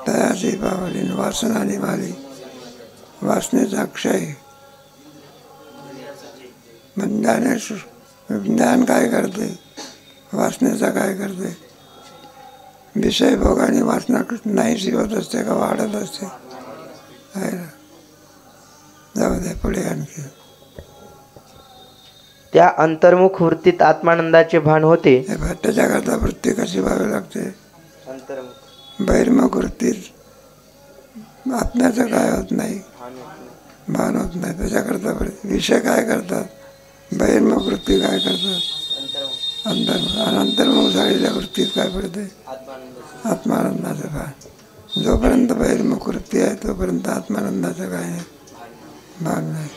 Speaker 1: तयाची पावली. वासना निमाली, वासनेचा क्षय. ज्ञान काय करते? वासनेचा काय करते? विषय भोगाने वासना नाहीशी होत असते का वाढत असते? आहे ना. जाऊ दे पुढे आणखी.
Speaker 2: त्या अंतर्मुख वृत्तीत आत्मानंदाचे भान होते.
Speaker 1: त्याच्याकरता वृत्ती कशी व्हावी लागते? बहिर्मुख वृत्तीत आत्म्याचं काय होत नाही, भान होत नाही. त्याच्याकरता विषय काय करतात? बहिर्मुख वृत्ती काय करतात? अंतर्मुख. आणि अंतर्मुख झालेल्या वृत्तीत काय पडते? आत्मानंदाचं भान. जोपर्यंत बहिर्मुख वृत्ती आहे तोपर्यंत आत्मानंदाचं काय नाही, भान नाही.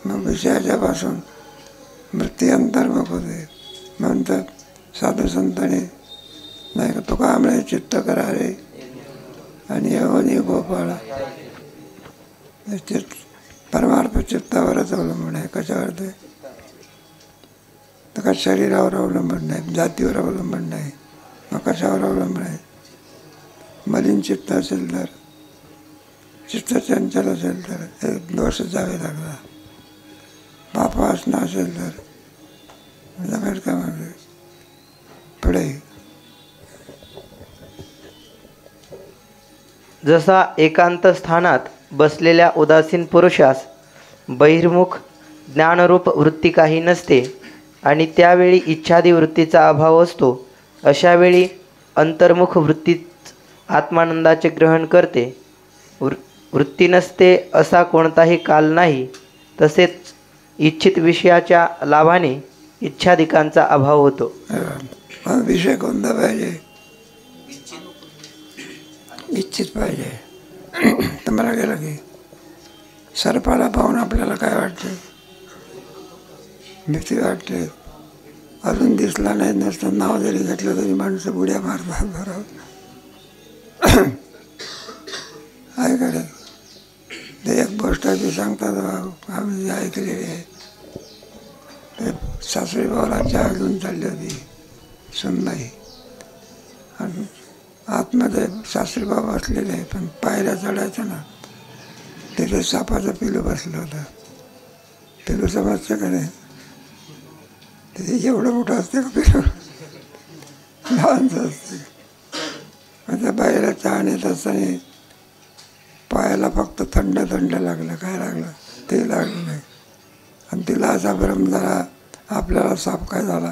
Speaker 1: मग विषयाच्या पासून वृत्ती अंतर्मुख होते. म्हणतात साधू संतांनी नाही का, तुका म्हणे चित्त करा रे आणि यवनी गोपाळा. परमार्थ चित्तावरच अवलंबून आहे. कशावर ते? तर का शरीरावर अवलंबून नाही, जातीवर अवलंबून नाही. मग कशावर अवलंबून आहे? मलिन चित्त असेल तर, चित्त चंचल असेल तर हे दोष जावे लागतात. पाप वासना असेल तर जमेल का? म्हणजे पुढे
Speaker 2: जसा एकांत स्थानात बसलेल्या उदासीन पुरुषास बहिर्मुख ज्ञानरूप वृत्ती काही नसते आणि त्यावेळी इच्छादी वृत्तीचा अभाव असतो, अशावेळी अंतर्मुख वृत्तीच आत्मानंदाचे ग्रहण करते. वृत्ती नसते असा कोणताही काल नाही. तसेच इच्छित विषयाच्या लाभाने इच्छाधिकांचा अभाव होतो.
Speaker 1: विषय कोणता पाहिजे? इच्छित पाहिजे. तर मला गेलं की सर्पाला पाहून आपल्याला काय वाटते? भीती वाटते. अजून दिसला नाही, नसतं नाव जरी घेतलं तरी माणसं बुड्या मारतात बरोबर. आहे का रे? ते एक गोष्ट ती सांगतात, आम्ही ऐकलेली आहे. ते सासरी भावाला चहा घेऊन चालली होती सुनबाई, आणि आतमध्ये सासरी भाऊ बसलेले, पण पायऱ्या चढायचं ना, तिथे सापाचं पिलू बसलं होतं. पिलू समजतं का नाही? तिथे एवढं मोठं असते का पिलू? लहानचं असते. त्या बाईला चहा नेत असताना पायाला फक्त थंड थंड लागलं. काय लागलं? ते लागलं नाही. आणि तिला असा भ्रम झाला आपल्याला साप काय झाला,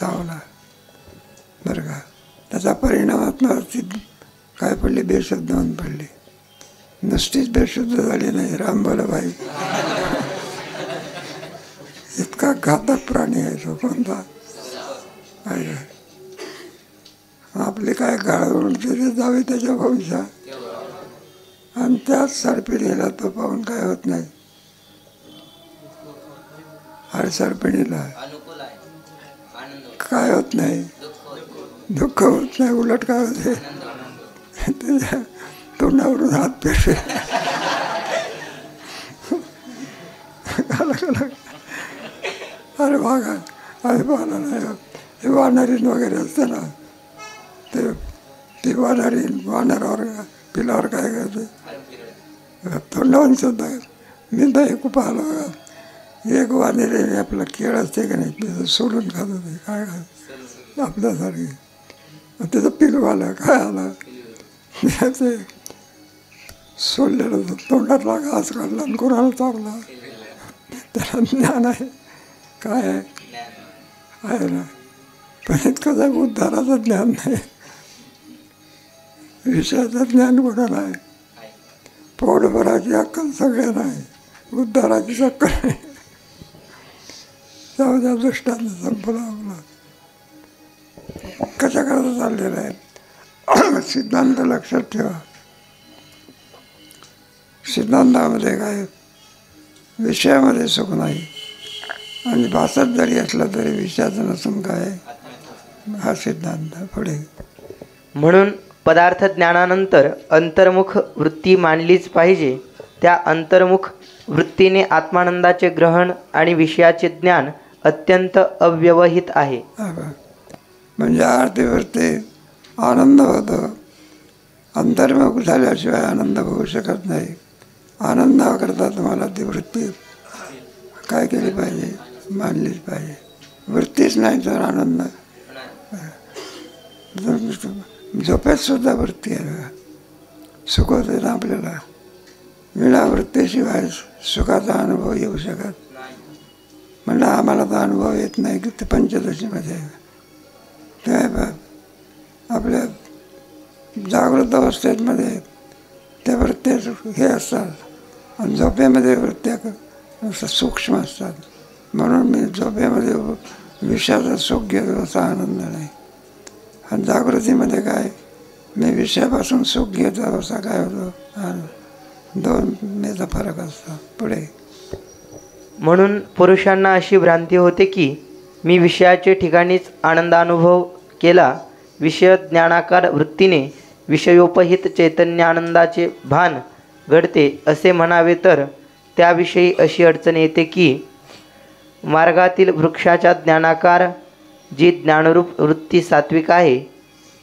Speaker 1: चावला. बरं का, त्याचा परिणामात्मक काय पडली, बेशुद्ध होऊन पडली. नुसतीच बेशुद्ध झाली नाही, रामबलभाई इतका घातक प्राणी आहे तो. कोणता आहे, आपली काय गाळवून तिथे जावे त्याच्या भविष्यात, आणि त्याच सर्पिणीला तो पाहून काय होत नाही. अरे सर्पिणीला काय होत नाही, दुःख होत नाही, उलट काय होते, त्याच्या तोंडावरून हात पेरले. अरे वाघा अरे पाहला नाही, हे वानरीन वगैरे असते ना, ते वानरीन वानरावर पिलावर काय करते, तोंडावून सुद्धा. मी तर एक पाहिलं बघा, एक वानरी आपलं केळ असते का नाही, तिथं सोडून खात होते, काय खात आपल्यासारखे. त्याचं पिलू आलं, काय आलं, ते सोडलेलं तोंडातला घास काढला आणि कोणाला चावला. त्याला ज्ञान आहे, काय आहे ना, पण इतकं जग उद्धाराचं ज्ञान नाही, विषयाचं ज्ञान कोणाला आहे. पोटभराची अक्कल सगळ्यांना आहे, उद्धाराची अक्कल नाही. जाऊ द्या, दृष्टांत संपला आपला. कशा करता चाललेला आहे सिद्धांत लक्षात ठेवा. सिद्धांतामध्ये काय, विषयामध्ये सुख नाही, आणि भासत जरी असलं तरी विषयाचं नसून काय, हा सिद्धांत. पुढे
Speaker 2: म्हणून पदार्थ ज्ञानानंतर अंतर्मुख वृत्ती मानलीच पाहिजे. त्या अंतर्मुख वृत्तीने आत्मानंदाचे ग्रहण आणि विषयाचे ज्ञान अत्यंत अव्यवहित आहे.
Speaker 1: म्हणजे आरतीवरती आनंद होतो, अंतर्मुख झाल्याशिवाय आनंद होऊ शकत नाही. आनंदाकरता तुम्हाला ती वृत्ती काय केली पाहिजे, मानलीच पाहिजे. वृत्तीच नाही तर आनंद. झोपेत सुद्धा वृत्ती आहे, सुख होते ना आपल्याला. विना वृत्तीशिवाय सुखाचा अनुभव येऊ शकत. म्हणलं आम्हाला तर अनुभव येत नाही की ते पंचदशीमध्ये. ते आपल्या जागृत अवस्थेमध्ये त्या वृत्त्या हे असतात, आणि झोपेमध्ये वृत्त्या सूक्ष्म असतात. म्हणून मी झोपेमध्ये विषयाचा सुख घेतो असा आनंद नाही, आणि जागृतीमध्ये काय, मी विषयापासून सुख घेतो असा काय होतो आनंद. दोन याचा फरक असतो. पुढे
Speaker 2: म्हणून पुरुषांना अशी भ्रांती होते की मी विषयाचे ठिकाणीच आनंदानुभव केला. विषय ज्ञानाकार वृत्तीने विषयोपहित चैतन्यानंदाचे भान घडते असे म्हणावे, तर त्याविषयी अशी अडचण येते की मार्गातील वृक्षाच्या ज्ञानाकार जी ज्ञानरूप वृत्ती सात्विक आहे,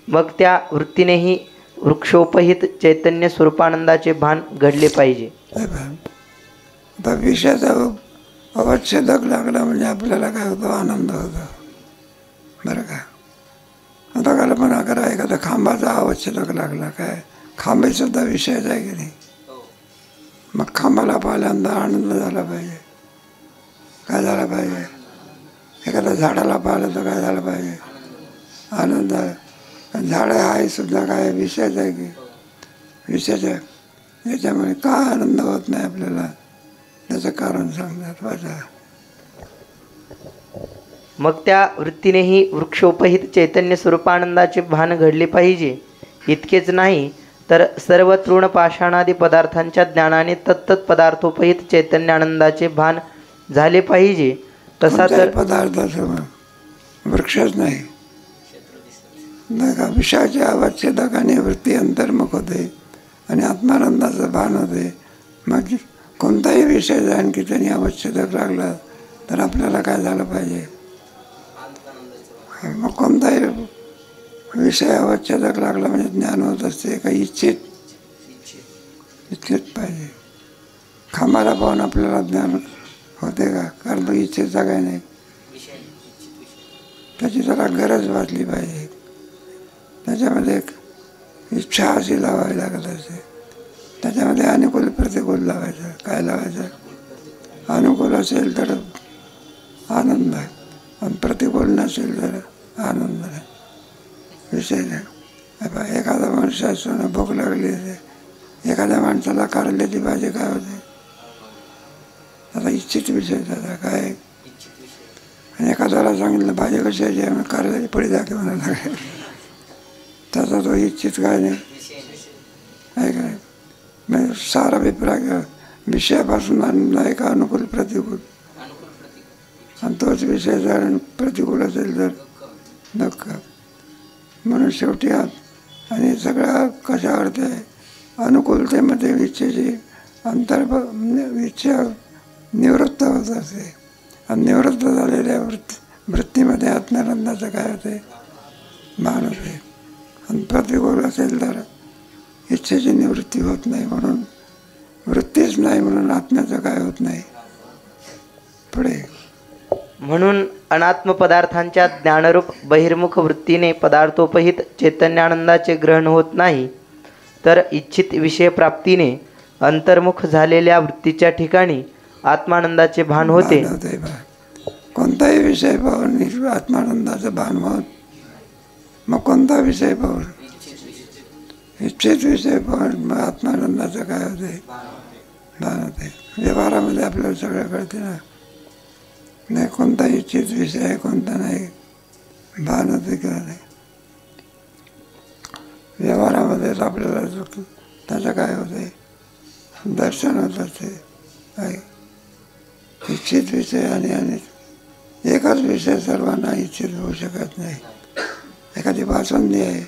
Speaker 2: मग त्या वृत्तीनेही वृक्षोपहित चैतन्य स्वरूपानंदाचे भान घडले पाहिजे.
Speaker 1: आता विषयाचा अवच्छेदक लागला म्हणजे आपल्याला काय होतं, आनंद होतो. बरं का, आता कल्पना करा, एखादा खांबाचा अवच्छेदक लागला, काय खांबीसुद्धा विषयाचा आहे की नाही. मग खांबाला पाहिल्यानंतर आनंद झाला पाहिजे, काय झाला पाहिजे. एखाद्या झाडाला पाहिलं तर काय झालं पाहिजे, आनंद. झाडं आहे सुद्धा काय विषयाचं आहे की विषयाचं. याच्यामुळे का आनंद होत नाही आपल्याला, त्याचं कारण सांगतात वाचा.
Speaker 2: मग त्या वृत्तीनेही वृक्षोपहित चैतन्य स्वरूपानंदाचे भान घडले पाहिजे. इतकेच नाही तर सर्व तृण पाषाणादी पदार्थांच्या ज्ञानाने तत्तत् पदार्थोपहित चैतन्यानंदाचे भान झाले पाहिजे. तसा तर
Speaker 1: पदार्थाचं वृक्षच नाही का, विषयाच्या अवच्छेदकाने वृत्ती अंतर्मुख होते आणि आत्मानंदाचं भान होते. मग कोणताही विषय जाईन की त्यांनी अवच्छेदक लागला तर आपल्याला काय झालं पाहिजे. मग कोणताही विषय अवच्छेदक लागला म्हणजे ज्ञान होत असते का, इच्छित पाहिजे. खांबाला पाहून आपल्याला ज्ञान होते का, कारण तो इच्छेचा काय नाही. त्याची जरा गरज वाटली पाहिजे. त्याच्यामध्ये एक इच्छा अशी लावावी लागत असते. त्याच्यामध्ये अनुकूल प्रतिकूल लावायचं. काय लावायचं, अनुकूल असेल तर आनंद आहे. आणि प्रतिकूल नसेल तर आनंद नाही, विषय नाही. एखादा मनुष्य असतो ना, भूक लागली आहे, एखाद्या माणसाला कारल्याची भाजी काय होते, आता इच्छित विषय त्याचा काय. आणि एखाद्याला सांगितलं भाजी कशाची आहे, कारल्याची पडी दाखव म्हणायला लागेल, त्याचा तो इच्छित काय नाही आहे काय. म्हणजे सारा अभिप्राय विषयापासून आनंद आहे का अनुकूल प्रतिकूल, आणि तोच विषय जर प्रतिकूल असेल तर दुःख. म्हणून शेवटी आणि सगळं कशावरती आहे, अनुकूलतेमध्ये इच्छेची इच्छा निवृत्त होत असते. आणि निवृत्त झालेल्या वृत्तीमध्ये आत्मानंदाचं काय होते, भान होते. आणि प्रतिकूल असेल तर इच्छेची निवृत्ती होत नाही, म्हणून वृत्तीच नाही, म्हणून आत्म्याचं काय होत नाही. पुढे
Speaker 2: म्हणून अनात्म पदार्थांच्या ज्ञानरूप बहिर्मुख वृत्तीने पदार्थोपहित चैतन्यानंदाचे ग्रहण होत नाही, तर इच्छित विषय प्राप्तीने अंतर्मुख झालेल्या वृत्तीच्या ठिकाणी आत्मानंदाचे भान होते.
Speaker 1: कोणताही विषय पाहून आत्मानंदाचं भान होत. मग कोणता विषय पाहून, इच्छित विषय पाहून मग आत्मानंदाचं काय होते, भान होते. व्यवहारामध्ये आपल्याला सगळं कळते ना, नाही कोणता इच्छित विषय आहे कोणता नाही, भान होते किंवा नाही. व्यवहारामध्येच आपल्याला त्याचं काय होते, दर्शन होत असते. इच्छित विषय आणि एकच विषय सर्वांना इच्छित होऊ शकत नाही. एखादी बासुंदी आहे,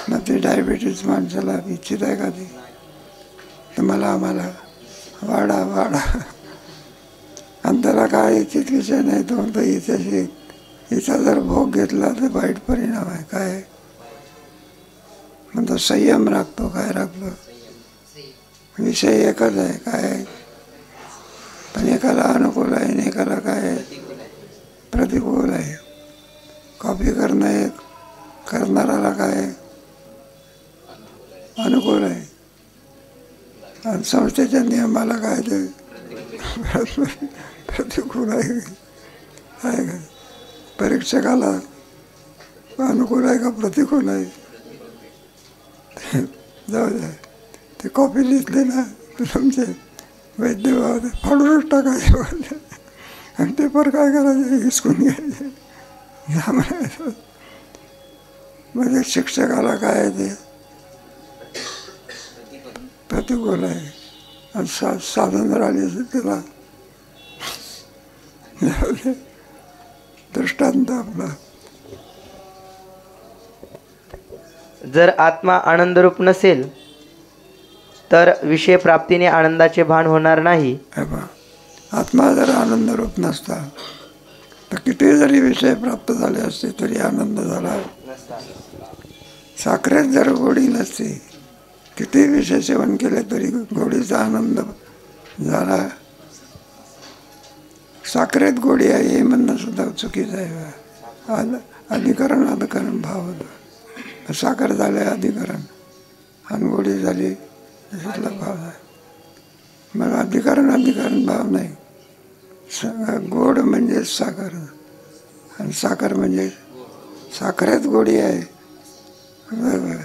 Speaker 1: मग ती डायबिटीज माणसाला इच्छित आहे का ती, तर आम्हाला वाढा वाढा. आणि त्याला काय इच्छित विषय नाही, तो म्हणतो हिचा जर भोग घेतला तर वाईट परिणाम आहे. काय म्हणतो, संयम राखतो. काय राखतो, विषय एकच आहे काय, पण एकाला अनुकूल आहे आणि एकाला काय प्रतिकूल आहे. कॉपी करणं एक करणाराला काय अनुकूल आहे, आणि संस्थेच्या नियमाला काय ते प्रतिकूल आहे का. परीक्षकाला अनुकूल आहे का प्रतिकूल आहे, जाऊ द्या. ते कॉपी लिहितले ना तुमचे वैद्य भाव फाडूनच टाकायचे, आणि पेपर काय करायचे, हिसकून घ्यायचे, म्हणायचं. म्हणजे शिक्षकाला काय आहे ते प्रतिकूल आहे. आणि साधन राहिली असेल त्याला दृष्टांत आपला.
Speaker 2: जर आत्मा आनंदरूप नसेल तर विषय प्राप्तीने आनंदाचे भान होणार नाही.
Speaker 1: आत्मा जर आनंदरूप नसता तर किती जरी विषय प्राप्त झाले असते तरी आनंद झाला. साखरेत जर गोडी नसते, किती विषय सेवन केले तरी गोडीचा आनंद झाला. साखरेत गोडी आहे हे म्हणणं सुद्धा चुकीचं आहे. अधिकरण अधिकरण भाव होता. साखर झाले अधिकरण आणि गोडी झाली त्याच्यातला भाव आहे. मग अधिकरण भाव नाही. गोड म्हणजे साखर, आणि साखर म्हणजे साखरेत गोडी आहे, बरोबर.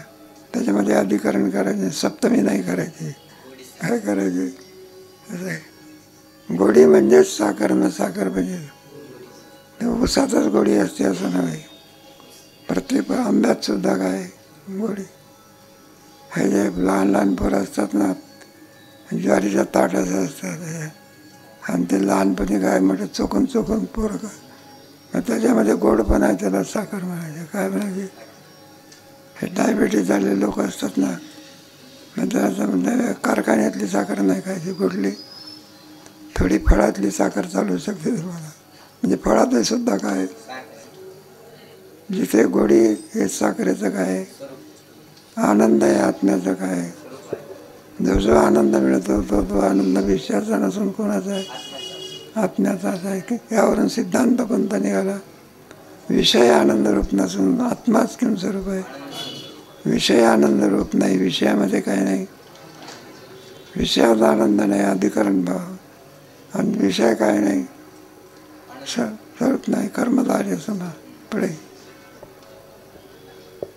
Speaker 1: त्याच्यामध्ये अधिकरण करायचे, सप्तमी नाही करायची. काय करायचे, गोडी म्हणजेच साखर ना. साखर म्हणजे ऊसातच गोडी असते असं नव्हे. प्रत्येक आंब्यात सुद्धा काय गोडी. हे जे लहान लहान पोरं असतात ना, ज्वारीच्या ताटाचं असतात, आणि ते लहानपणी काय म्हणतात चोखून चोखून पोरं का, मग त्याच्यामध्ये गोडपणा आहे, त्याला साखर म्हणायचे. काय म्हणायचे, हे डायबिटीज झालेले लोक असतात ना, मग त्याला म्हणतात कारखान्यातली साखर नाही खायची, कुठली थोडी फळातली साखर चालू शकते तुम्हाला. म्हणजे फळातही सुद्धा काय जिथे गोडी हे साखरेचं काय आनंद आहे, आत्म्याचं काय. जो आनंद मिळतो तो आनंद विषयाचा नसून कोणाचा आहे, आत्म्याचाच आहे. की यावरून सिद्धांत कोणता निघाला, विषय आनंदरूप नसून आत्माच किम स्वरूप आहे. विषय आनंदरूप नाही, विषयामध्ये काय नाही, विषयाचा आनंद नाही, अधिकरण भाव. आणि विषय काय नाही, सरत नाही. कर्मधार्य समाज. पुढे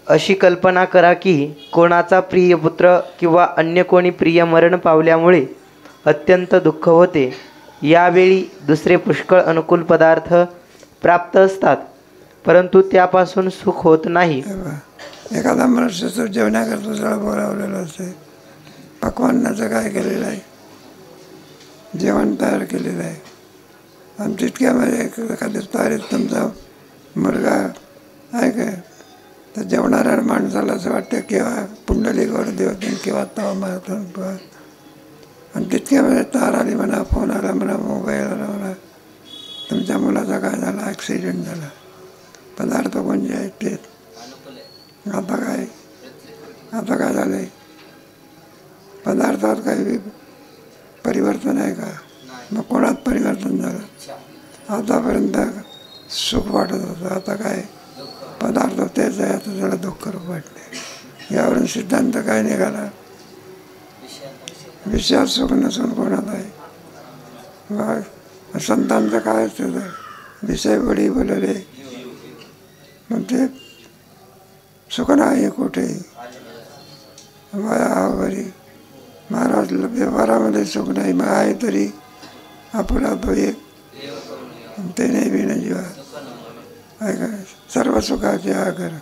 Speaker 2: अशी कल्पना करा की कोणाचा प्रिय पुत्र किंवा अन्य कोणी प्रिय मरण पावल्यामुळे अत्यंत दुःख होते. यावेळी दुसरे पुष्कळ अनुकूल पदार्थ प्राप्त असतात, परंतु त्यापासून सुख होत नाही.
Speaker 1: एखादा मनुष्य तो जेवण्याकरता सगळं बोलावलेलं असते. पक्वान्नाचं काय केलेलं आहे, जेवण तयार केलेलं आहे. आणि तितक्यामध्ये एखाद्या तारीख तुमचा मुलगा आहे काय, तर जेवणाऱ्या माणसाला असं वाटतं किंवा पुंडलिकवर देवते किंवा तवा मारतो. आणि तितक्यामध्ये तार आली म्हणा, फोन आला म्हणा, मोबाईल आला म्हणा, तुमच्या मुलाचा काय झाला, ॲक्सिडेंट झाला. पदार्थ कोणते आहेत ते आता काय झालं आहे, पदार्थात काही परिवर्तन आहे का? मग कोणात परिवर्तन झालं? आतापर्यंत सुख वाटत होतं, आता काय पदार्थ तेच आहे, आता त्याला दुःख वाटले. यावरून सिद्धांत काय निघाला? विषयात सुख नसून कोणात आहे. संतांचं काय असतं, विषय बळी बोलले, मग ते सुख नाही कुठे. बरी महाराज व्यवहारामध्ये सुख नाही. मग आहे तरी आपला तो एक ते नाही बिन जीवा आहे का. सर्व सुखाचे आगर,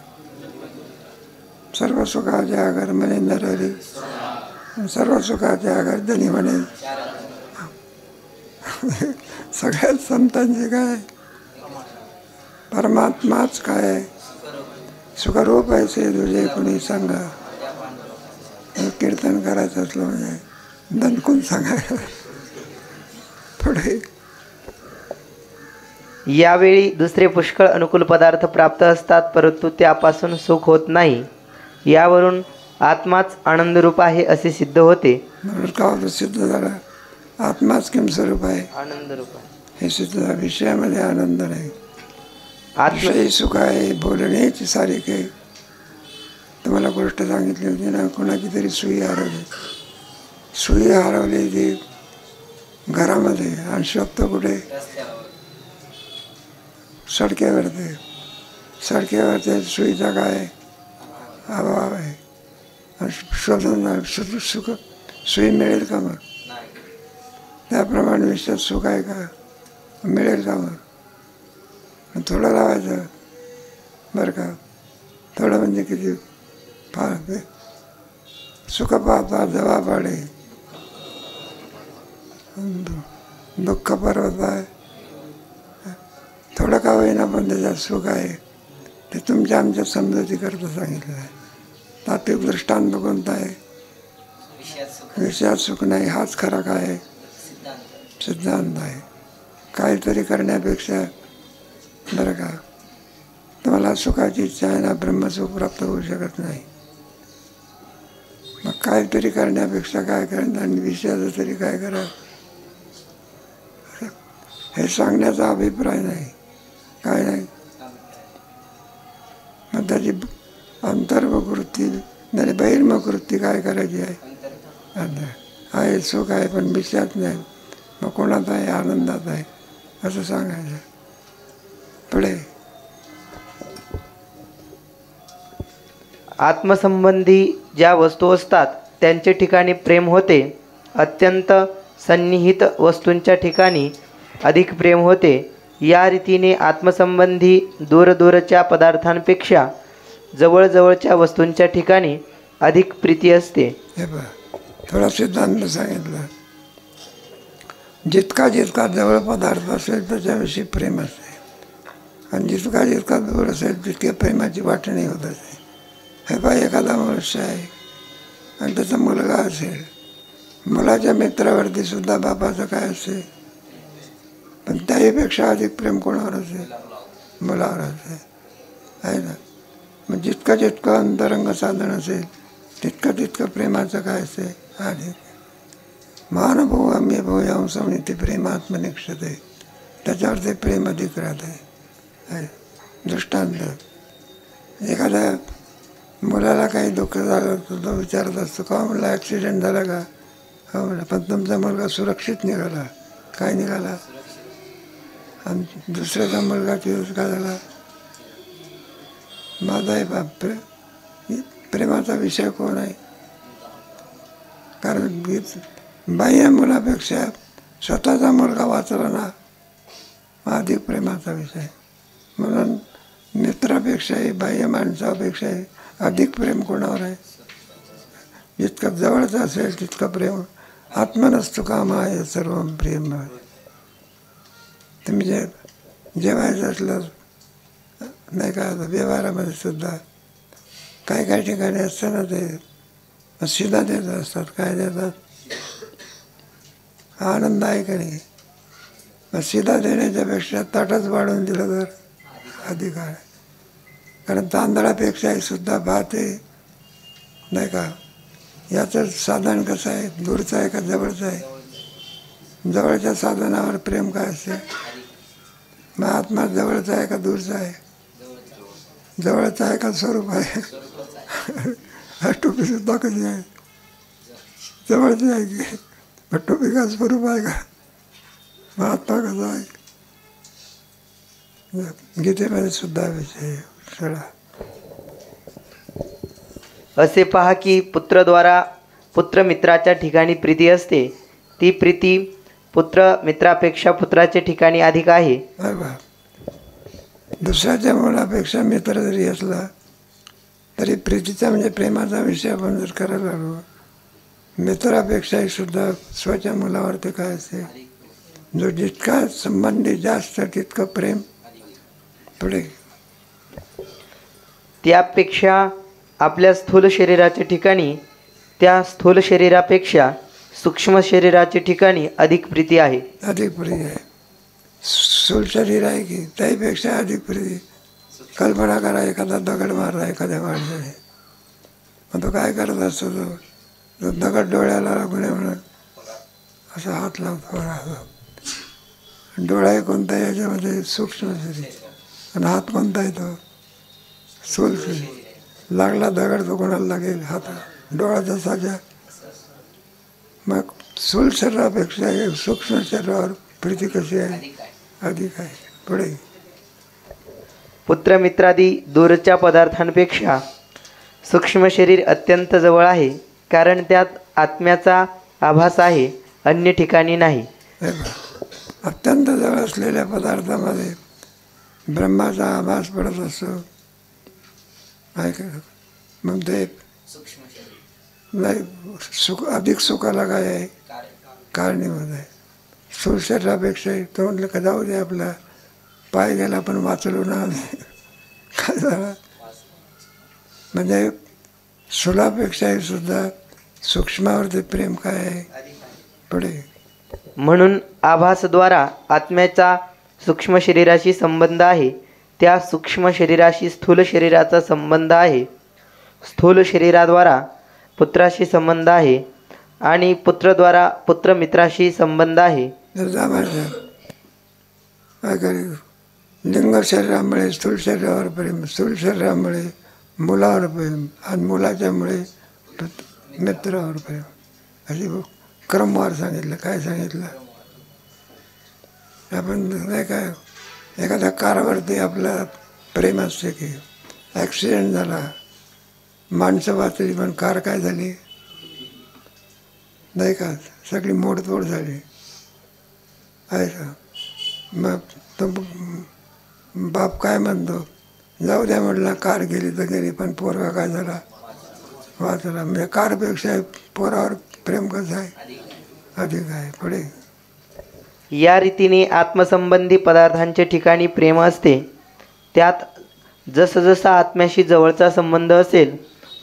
Speaker 1: सर्व सुखाचे आगर म्हणे नरहरी, सर्व सुखाचे आगर धनी म्हणे. सगळ्यात संतांचे काय, परमात्माच काय सुखरूप आहे से तुझे कुणी सांगा. कीर्तन करायचं असलं म्हणजे दणकून सांगायचं. पुढे
Speaker 2: यावेळी दुसरे पुष्कळ अनुकूल पदार्थ प्राप्त असतात, परंतु त्यापासून सुख होत नाही. यावरून आत्माच आनंदरूप आहे असे सिद्ध होते.
Speaker 1: म्हणून का होतं, सिद्ध झाला आत्माच किम स्वरूप आहे,
Speaker 2: आनंदरूप
Speaker 1: हे सिद्ध झालं. विषयामध्ये आनंद नाही,
Speaker 2: आत्म
Speaker 1: सुख आहे. बोलण्याची सारी काही तुम्हाला गोष्ट सांगितली होती ना, कोणाची तरी सुई हरवली ती घरामध्ये, आणि शोधतो कुठे, सडक्यावरती. सुईचा काय अभाव आहे. शोधून सुख सुई मिळेल का मग? त्याप्रमाणे विषयात सुख आहे का, मिळेल का मग? थोडं लावायचं बरं का, थोडं म्हणजे किती फार. सुख पाहता जवा पाडे, दुःख पर्वत आहे. थोडं का होईना पण त्याच्यात सुख आहे. ते तुमच्या आमच्या समजुतीकरता सांगितलं आहे. तात्विक दृष्टांत कोणता आहे? विषयात सुख नाही, हाच खरा काय आहे, सिद्धांत आहे. काहीतरी करण्यापेक्षा बरं का, तुम्हाला सुखाची इच्छा आहे ना, ब्रह्मसुख प्राप्त होऊ शकत नाही. मग काहीतरी करण्यापेक्षा काय करणं, आणि विषयाचं तरी काय करा, हे सांगण्याचा अभिप्राय नाही, काय नाही. मग त्याची अंतर्मुखवृत्ती म्हणजे बहिर्मुखवृत्ती काय करायची आहे सुख आहे पण विषयात नाही. मग कोणात आहे, आनंदात आहे असं सांगायचं. पुढे
Speaker 2: आत्मसंबंधी ज्या वस्तू असतात त्यांचे ठिकाणी प्रेम होते. अत्यंत सन्निहित वस्तूंच्या ठिकाणी अधिक प्रेम होते. या रीतीने आत्मसंबंधी दूरदूरच्या पदार्थांपेक्षा जवळजवळच्या वस्तूंच्या ठिकाणी अधिक प्रीती असते.
Speaker 1: हे बघ, थोडा सिद्धांत सांगितला. जितका जवळ पदार्थ असेल त्याच्याविषयी प्रेम असते, आणि जितका दूर असेल तितक्या प्रेमाची वाटणी होत असते. हे बघ, एखादा मनुष्य आहे आणि त्याचा मुलगा असेल, मुलाच्या मित्रावरती सुद्धा बापाचं काय असेल, पण त्याहीपेक्षा अधिक प्रेम कोणावर असेल, मुलावर असेल, आहे ना. मग जितकं अंतरंग साधन असेल तितकं प्रेमाचं काय असेल, आणि महानुभव आम्ही भूयां समिती प्रेमात्मनिक्षते, त्याच्यावर ते प्रेम अधिक राहते. दृष्टांत, एखाद्या मुलाला काही दुःख झालं तर तो विचारत असतो, का म्हणलं ॲक्सिडेंट झाला का, हो म्हणलं, पण तुमचा मुलगा सुरक्षित निघाला. काय निघाला? आणि दुसऱ्याचा मुलगा दिवस काय झाला, माझाही बाप प्रेमाचा विषय कोण आहे? कारण बाह्य मुलापेक्षा स्वतःचा मुलगा वाचला ना, अधिक प्रेमाचा विषय. म्हणून मित्रापेक्षाही बाह्य माणसापेक्षाही अधिक प्रेम कोणावर आहे? जितकं जवळचं असेल तितकं प्रेम. आत्मनस्तु कामाय सर्व प्रेम. तुम्ही जेवायचं असलं नाही का, व्यवहारामध्ये सुद्धा काही काही ठिकाणी असतं ना, ते शिधा देत असतात. काय देतात? आनंद आहे का नाही? मग शिधा देण्याच्या पेक्षा ताटच वाढवून दिलं तर अधिक आहे. कारण तांदळापेक्षाही सुद्धा भात आहे नाही का. याचं साधन कसं आहे? दूरचं आहे का जवळचं आहे? जवळच्या साधनावर प्रेम काय असते? मग आत्मा जवळचा आहे का दूरचा आहे? जवळचा आहे का स्वरूप आहे? टोपी सुद्धा कशी आहे? जवळची आहे की? मग टोपी का स्वरूप आहे का? मग आत्मा कसा आहे? गीतेमध्ये सुद्धा विषय सगळा.
Speaker 2: असे पहा की पुत्रद्वारा पुत्रमित्राच्या ठिकाणी प्रीती असते. ती प्रीती पुत्रमित्रापेक्षा पुत्राच्या ठिकाणी अधिक आहे.
Speaker 1: दुसऱ्याच्या मुलापेक्षा मित्र जरी असला तरी प्रीतीचा म्हणजे प्रेमाचा विषय आपण जर करायला लागलो, मित्रापेक्षाही सुद्धा स्वतःच्या मुलावरती काय असते? जो जितका संबंधी जास्त तितकं प्रेम पुढे.
Speaker 2: त्यापेक्षा आपल्या स्थूल शरीराच्या ठिकाणी त्या स्थूल शरीरापेक्षा सूक्ष्म शरीराच्या ठिकाणी अधिक प्रीती आहे.
Speaker 1: अधिक प्रिय आहे. स्थूल शरीर आहे की त्यापेक्षा अधिक प्रिय. कल्पना करा, एखादा दगड मारला एखाद्या माणसाने, मग तो काय करत असतो? तो दगड डोळ्याला लागू नये म्हणून असा हात लावतो. डोळा आहे कोणता? याच्यामध्ये सूक्ष्म शरीर. आणि हात कोणता आहे? तो स्थूल शरीर. लागला दगड तो कोणाला लागेल? हात. डोळ्याचा साजा. मग स्थूल शरीरापेक्षा सूक्ष्म शरीरावर प्रीती कशी आहे? अधिक आहे. पुढे
Speaker 2: पुत्रमित्रादी दूरच्या पदार्थांपेक्षा सूक्ष्म शरीर अत्यंत जवळ आहे, कारण त्यात आत्म्याचा आभास आहे, अन्य ठिकाणी नाही.
Speaker 1: अत्यंत जवळ असलेल्या पदार्थामध्ये ब्रह्माचा आभास पडत असतो. मग ते नाही सुख, अधिक सुखाला काय आहे? कारणीमध्ये आहे. स्थूल शरीरापेक्षाही तो म्हटलं का जाऊ दे, आपला पाय गेला पण वाचलो ना काय झालं. म्हणजे स्थूलापेक्षाही सुद्धा सूक्ष्मावरती प्रेम काय आहे? पुढे.
Speaker 2: म्हणून आभासद्वारा आत्म्याचा सूक्ष्म शरीराशी संबंध आहे, त्या सूक्ष्म शरीराशी स्थूल शरीराचा संबंध आहे. स्थूल शरीराद्वारा पुत्राशी संबंध आहे आणि पुत्रद्वारा पुत्रमित्राशी संबंध आहे.
Speaker 1: काय करेल? लिंग शरीरामुळे स्थूल शरीरावर प्रेम, स्थूल शरीरामुळे मुलावर प्रेम, आणि मुलाच्यामुळे मित्रावर प्रेम. अशी क्रमवार सांगितलं. काय सांगितलं? आपण नाही काय, एखाद्या कारवरती आपलं प्रेम असते की ॲक्सिडेंट झाला, माणसं वाचली पण कार काय झाली नाही का, सगळी मोडतोड झाली आहे का. मग तो बाप काय म्हणतो? जाऊ द्या म्हटलं, कार गेली तर गेली, पण पोरगा काय झाला? वाचला. म्हणजे कारपेक्षा पोरावर प्रेम कसं आहे? अधिक आहे. पुढे.
Speaker 2: या रीतीने आत्मसंबंधी पदार्थांच्या ठिकाणी प्रेम असते. त्यात जसं जसा आत्म्याशी जवळचा संबंध असेल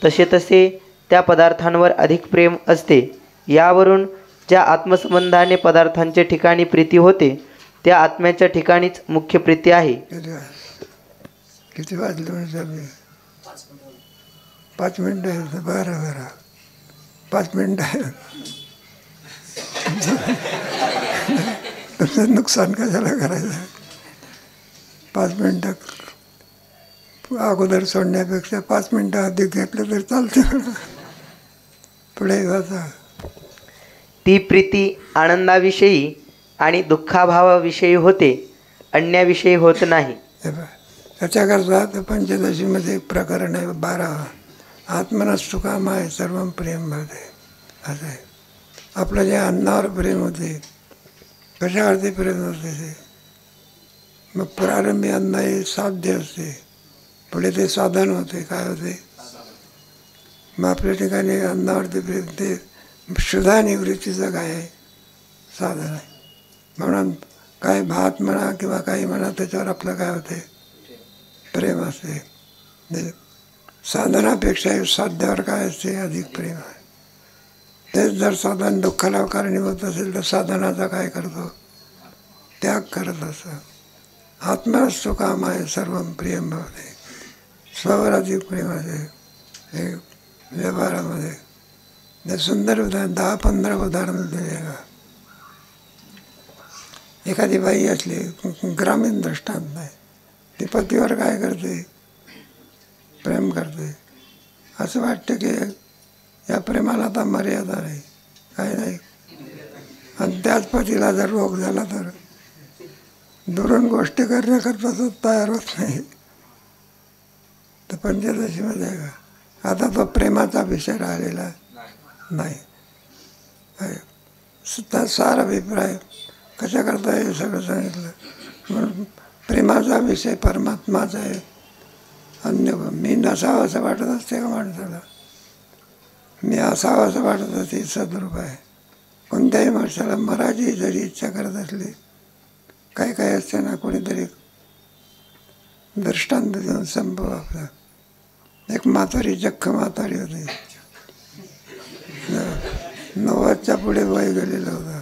Speaker 2: तसे तसे त्या पदार्थांवर अधिक प्रेम असते. यावरून ज्या आत्मसंबंधाने पदार्थांच्या ठिकाणी प्रीती होते त्या आत्म्याच्या ठिकाणीच मुख्य प्रीती आहे.
Speaker 1: किती वाजले म्हणजे? 5 मिनटं आहे. बरं 5 मिनटं आहे. तुमचं नुकसान कशाला करायचं? 5 मिनटं अगोदर सोडण्यापेक्षा 5 मिनटं अधिक घेतलं तर चालतं. पुढे वाचा.
Speaker 2: ती प्रीती आनंदाविषयी आणि दुःखाभावाविषयी होते. अन्याविषयी होत नाही.
Speaker 1: हे पहा, त्याच्याकरता तर पंचदशीमध्ये एक प्रकरण आहे 12. आत्मनस्तु कामाय सर्वं प्रियं भवते. असं आहे. आपलं जे अन्नावर प्रेम होते, कशावरती प्रेम होते ते, मग प्रारंभी अन्न हे साध्य असते, पुढे ते साधन होते. काय होते? मग आपल्या ठिकाणी अन्नावरती प्रेम ते क्षुधा निवृत्तीचं काय आहे? साधन आहे. म्हणून काय भात म्हणा किंवा काही म्हणा त्याच्यावर आपलं काय होते? प्रेम असते. साधनापेक्षा साध्यावर काय असते? अधिक प्रेम आहे. तेच जर साधन दुःखाला कारणीभूत असेल तर साधनाचा काय करतो? त्याग करत असतो. आत्मनस्तु कामाय सर्वं प्रियं भवते. स्ववर अधिक प्रेम आहे हे व्यवहारामध्ये. हे सुंदर उदाहरण 10-15 उदाहरण दिले का. एखादी बाई असली, ग्रामीण दृष्टांत नाही, ती पतीवर काय करते? प्रेम करते. असं वाटतं की या प्रेमाला आता मर्यादा नाही, काय नाही. आणि त्याच पतीला जर रोग झाला तर दुरून गोष्टी करण्याकरता तो तयार होत नाही. तर पंचदशीमध्ये का आता तो प्रेमाचा विषय राहिलेला नाही. सार अभिप्राय कशाकरता हे सगळं सांगितलं? म्हणून प्रेमाचा विषय परमात्माचा आहे. अन्य मी नसावं असं वाटत असते का माणसाला? मी असावं असं वाटत असते सद्रूप आहे. कोणत्याही माणसाला मराठी जरी इच्छा करत असली, काही काही असते ना, कोणीतरी दृष्टांत देऊन संभव आपला. एक म्हातारी, जख्ख म्हातारी होती, 90च्या पुढे वय गेलेलं होतं.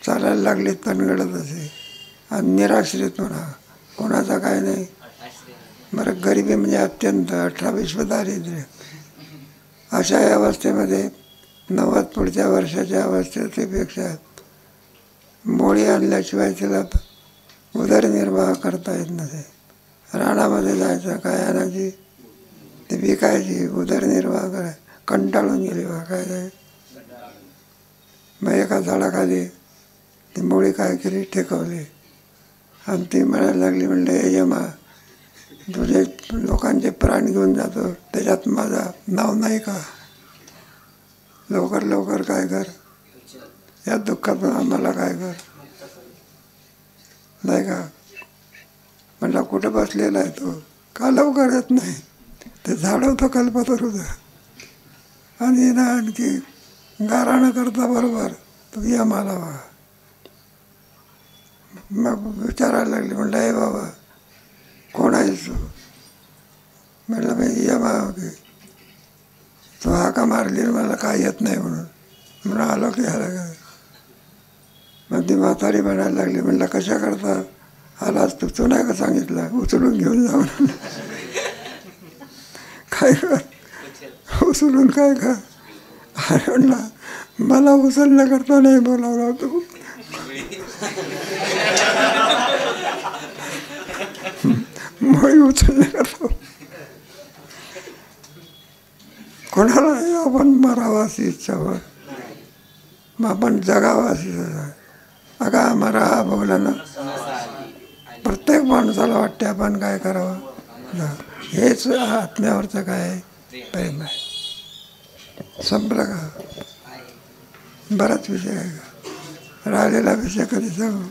Speaker 1: चालायला लागले तणगडत असे आणि निराश्रित म्हणा, कोणाचा काय नाही. बरं, गरिबी म्हणजे अत्यंत 18-20 दारिद्र्य. अशा अवस्थेमध्ये 90 पुढच्या वर्षाच्या अवस्थेपेक्षा मोळी आणल्याशिवाय तिला उदरनिर्वाह करता येत नसे. रानामध्ये जायचं, काय आणायची ती विकायची, उदरनिर्वाह कराय कंटाळून गेली बा. काय नाही. मग एका झाडाखाली ती मोळी काय केली, टेकवली आणि ती म्हणायला लागली, म्हणलं हे यमा, तुझे लोकांचे प्राण घेऊन जातो, त्याच्यात माझं नाव नाही का? लवकर लवकर काय कर, या दुःखातून आम्हाला काय कर, नाही का? म्हणला कुठं बसलेला आहे तो, का लवकर येत नाही? ते झाड होतं कल्पतर होतं आणि ना आणखी गाराणं करता बरोबर तो या मला वा. मग विचारायला लागले, म्हणलं हे बाबा कोण आहेस तू? म्हटलं मी यमा की तो हाका मारली, मला काय येत नाही म्हणून आलो की आला काय. मग ती म्हातारी म्हणायला लागली, म्हणलं कशा करता आलाच तू नाही का सांगितलं उचलून घेऊन जा म्हणून. काय कर उचलून काय का? अरे म्हणला मला उचलण्याकरता नाही बोलावला तू, मोळी उचलण्याकरता. कोणालाही आपण मरावं अशी इच्छा होत, मग आपण जगावं अशी. अगा मरा बोला ना, प्रत्येक माणसाला वाटते आपण काय करावं. हेच आत्म्यावरचं काय आहे? प्रेम आहे. संपलं का? बराच विषय आहे का? राहिलेला विषय कधी सांगू?